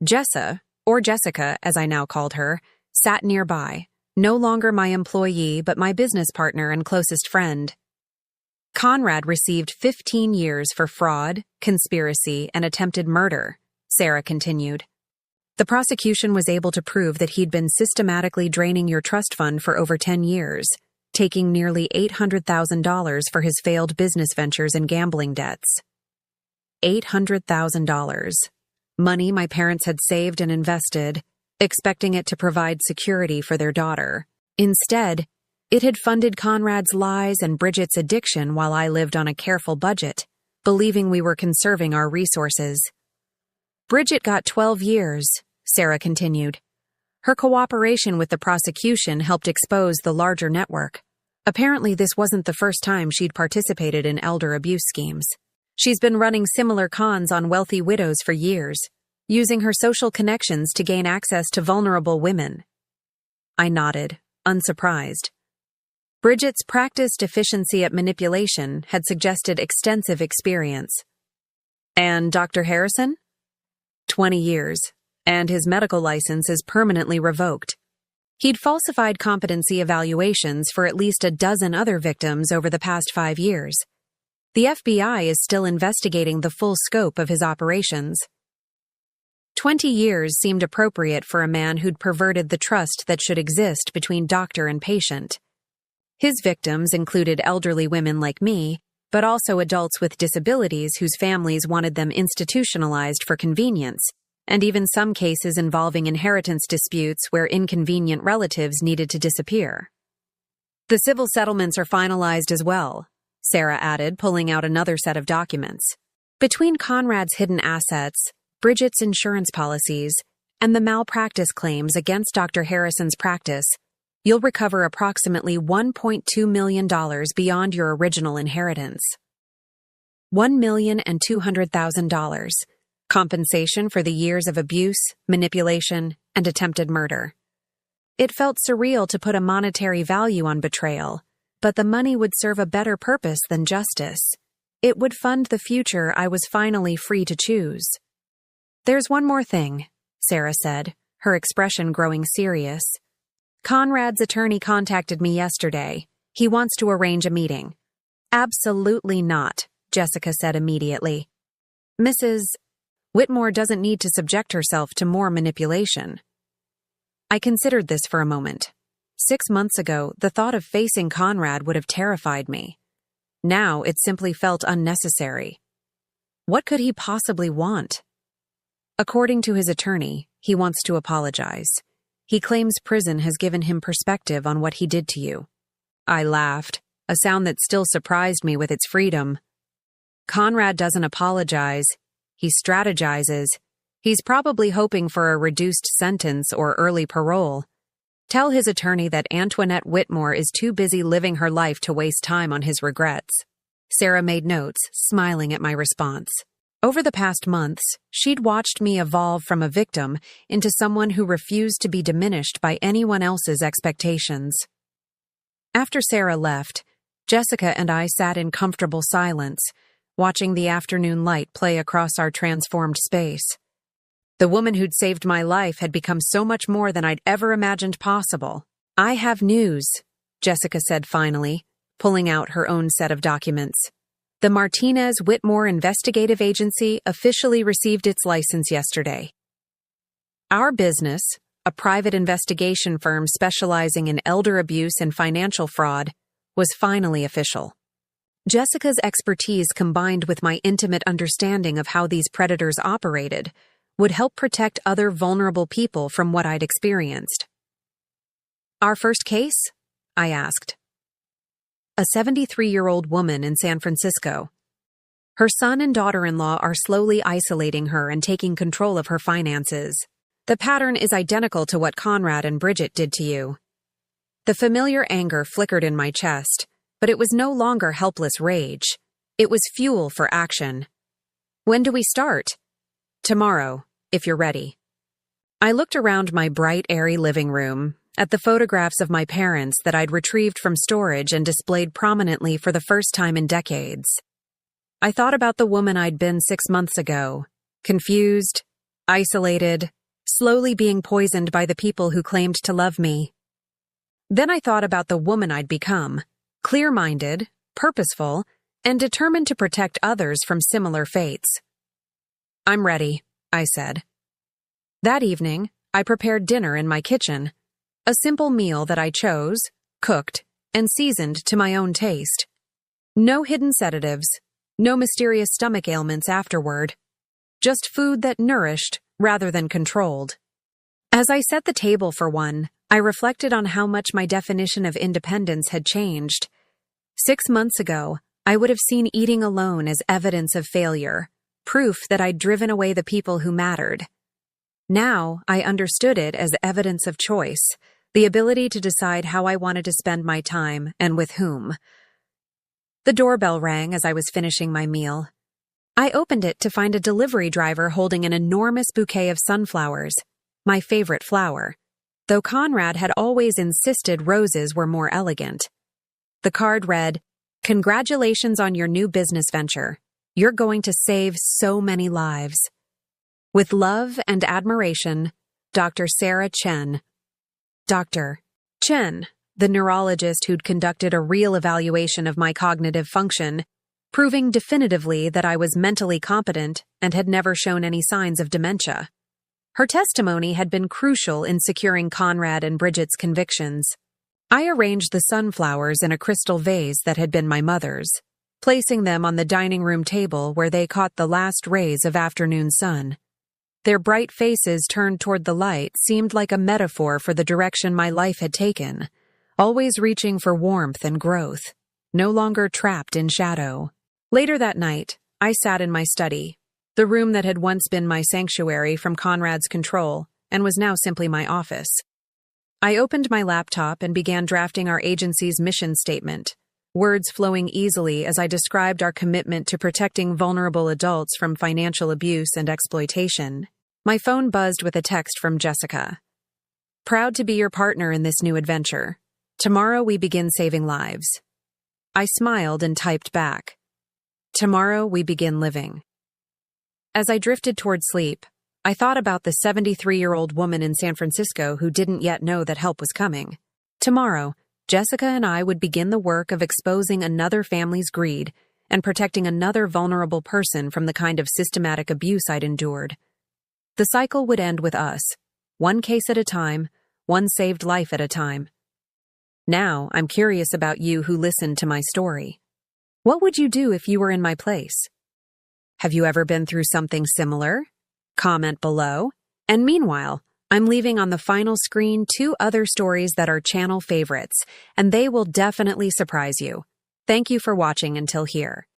Jessa, or Jessica as I now called her, sat nearby, no longer my employee but my business partner and closest friend. "Conrad received 15 years for fraud, conspiracy, and attempted murder," Sarah continued. "The prosecution was able to prove that he'd been systematically draining your trust fund for over 10 years, taking nearly $800,000 for his failed business ventures and gambling debts." $800,000. Money my parents had saved and invested, expecting it to provide security for their daughter. Instead, it had funded Conrad's lies and Bridget's addiction while I lived on a careful budget, believing we were conserving our resources. "Bridget got 12 years, Sarah continued. Her cooperation with the prosecution helped expose the larger network. Apparently, this wasn't the first time she'd participated in elder abuse schemes. She's been running similar cons on wealthy widows for years, using her social connections to gain access to vulnerable women." I nodded, unsurprised. Bridget's practiced efficiency at manipulation had suggested extensive experience. "And Dr. Harrison?" 20 years, and his medical license is permanently revoked. He'd falsified competency evaluations for at least a dozen other victims over the past 5 years. The FBI is still investigating the full scope of his operations. 20 years seemed appropriate for a man who'd perverted the trust that should exist between doctor and patient. His victims included elderly women like me, but also adults with disabilities whose families wanted them institutionalized for convenience, and even some cases involving inheritance disputes where inconvenient relatives needed to disappear. "The civil settlements are finalized as well," Sarah added, pulling out another set of documents. "Between Conrad's hidden assets, Bridget's insurance policies, and the malpractice claims against Dr. Harrison's practice, you'll recover approximately $1.2 million beyond your original inheritance. $1,200,000, compensation for the years of abuse, manipulation, and attempted murder." It felt surreal to put a monetary value on betrayal, but the money would serve a better purpose than justice. It would fund the future I was finally free to choose. "There's one more thing," Sarah said, her expression growing serious. "Conrad's attorney contacted me yesterday. He wants to arrange a meeting." "Absolutely not," Jessica said immediately. Mrs. Whitmore doesn't need to subject herself to more manipulation. I considered this for a moment. 6 months ago, the thought of facing Conrad would have terrified me. Now it simply felt unnecessary. What could he possibly want? According to his attorney, he wants to apologize. He claims prison has given him perspective on what he did to you. I laughed, a sound that still surprised me with its freedom. Conrad doesn't apologize. He strategizes. He's probably hoping for a reduced sentence or early parole. Tell his attorney that Antoinette Whitmore is too busy living her life to waste time on his regrets. Sarah made notes, smiling at my response. Over the past months, she'd watched me evolve from a victim into someone who refused to be diminished by anyone else's expectations. After Sarah left, Jessica and I sat in comfortable silence, watching the afternoon light play across our transformed space. The woman who'd saved my life had become so much more than I'd ever imagined possible. I have news, Jessica said finally, pulling out her own set of documents. The Martinez-Whitmore Investigative Agency officially received its license yesterday. Our business, a private investigation firm specializing in elder abuse and financial fraud, was finally official. Jessica's expertise combined with my intimate understanding of how these predators operated would help protect other vulnerable people from what I'd experienced. Our first case? I asked. A 73-year-old woman in San Francisco. Her son and daughter-in-law are slowly isolating her and taking control of her finances. The pattern is identical to what Conrad and Bridget did to you. The familiar anger flickered in my chest, but it was no longer helpless rage. It was fuel for action. When do we start? Tomorrow, if you're ready. I looked around my bright, airy living room, at the photographs of my parents that I'd retrieved from storage and displayed prominently for the first time in decades. I thought about the woman I'd been 6 months ago, confused, isolated, slowly being poisoned by the people who claimed to love me. Then I thought about the woman I'd become, clear-minded, purposeful, and determined to protect others from similar fates. I'm ready, I said. That evening, I prepared dinner in my kitchen, a simple meal that I chose, cooked, and seasoned to my own taste. No hidden sedatives, no mysterious stomach ailments afterward. Just food that nourished rather than controlled. As I set the table for one, I reflected on how much my definition of independence had changed. 6 months ago, I would have seen eating alone as evidence of failure, proof that I'd driven away the people who mattered. Now, I understood it as evidence of choice, the ability to decide how I wanted to spend my time and with whom. The doorbell rang as I was finishing my meal. I opened it to find a delivery driver holding an enormous bouquet of sunflowers, my favorite flower, though Conrad had always insisted roses were more elegant. The card read, "Congratulations on your new business venture. You're going to save so many lives. With love and admiration, Dr. Sarah Chen." Dr. Chen, the neurologist who'd conducted a real evaluation of my cognitive function, proving definitively that I was mentally competent and had never shown any signs of dementia. Her testimony had been crucial in securing Conrad and Bridget's convictions. I arranged the sunflowers in a crystal vase that had been my mother's, placing them on the dining room table where they caught the last rays of afternoon sun. Their bright faces turned toward the light seemed like a metaphor for the direction my life had taken, always reaching for warmth and growth, no longer trapped in shadow. Later that night, I sat in my study, the room that had once been my sanctuary from Conrad's control and was now simply my office. I opened my laptop and began drafting our agency's mission statement, words flowing easily as I described our commitment to protecting vulnerable adults from financial abuse and exploitation. My phone buzzed with a text from Jessica. "Proud to be your partner in this new adventure. Tomorrow we begin saving lives." I smiled and typed back, "Tomorrow we begin living." As I drifted toward sleep, I thought about the 73-year-old woman in San Francisco who didn't yet know that help was coming. Tomorrow, Jessica and I would begin the work of exposing another family's greed and protecting another vulnerable person from the kind of systematic abuse I'd endured. The cycle would end with us, one case at a time, one saved life at a time. Now, I'm curious about you who listened to my story. What would you do if you were in my place? Have you ever been through something similar? Comment below. And meanwhile, I'm leaving on the final screen 2 other stories that are channel favorites, and they will definitely surprise you. Thank you for watching until here.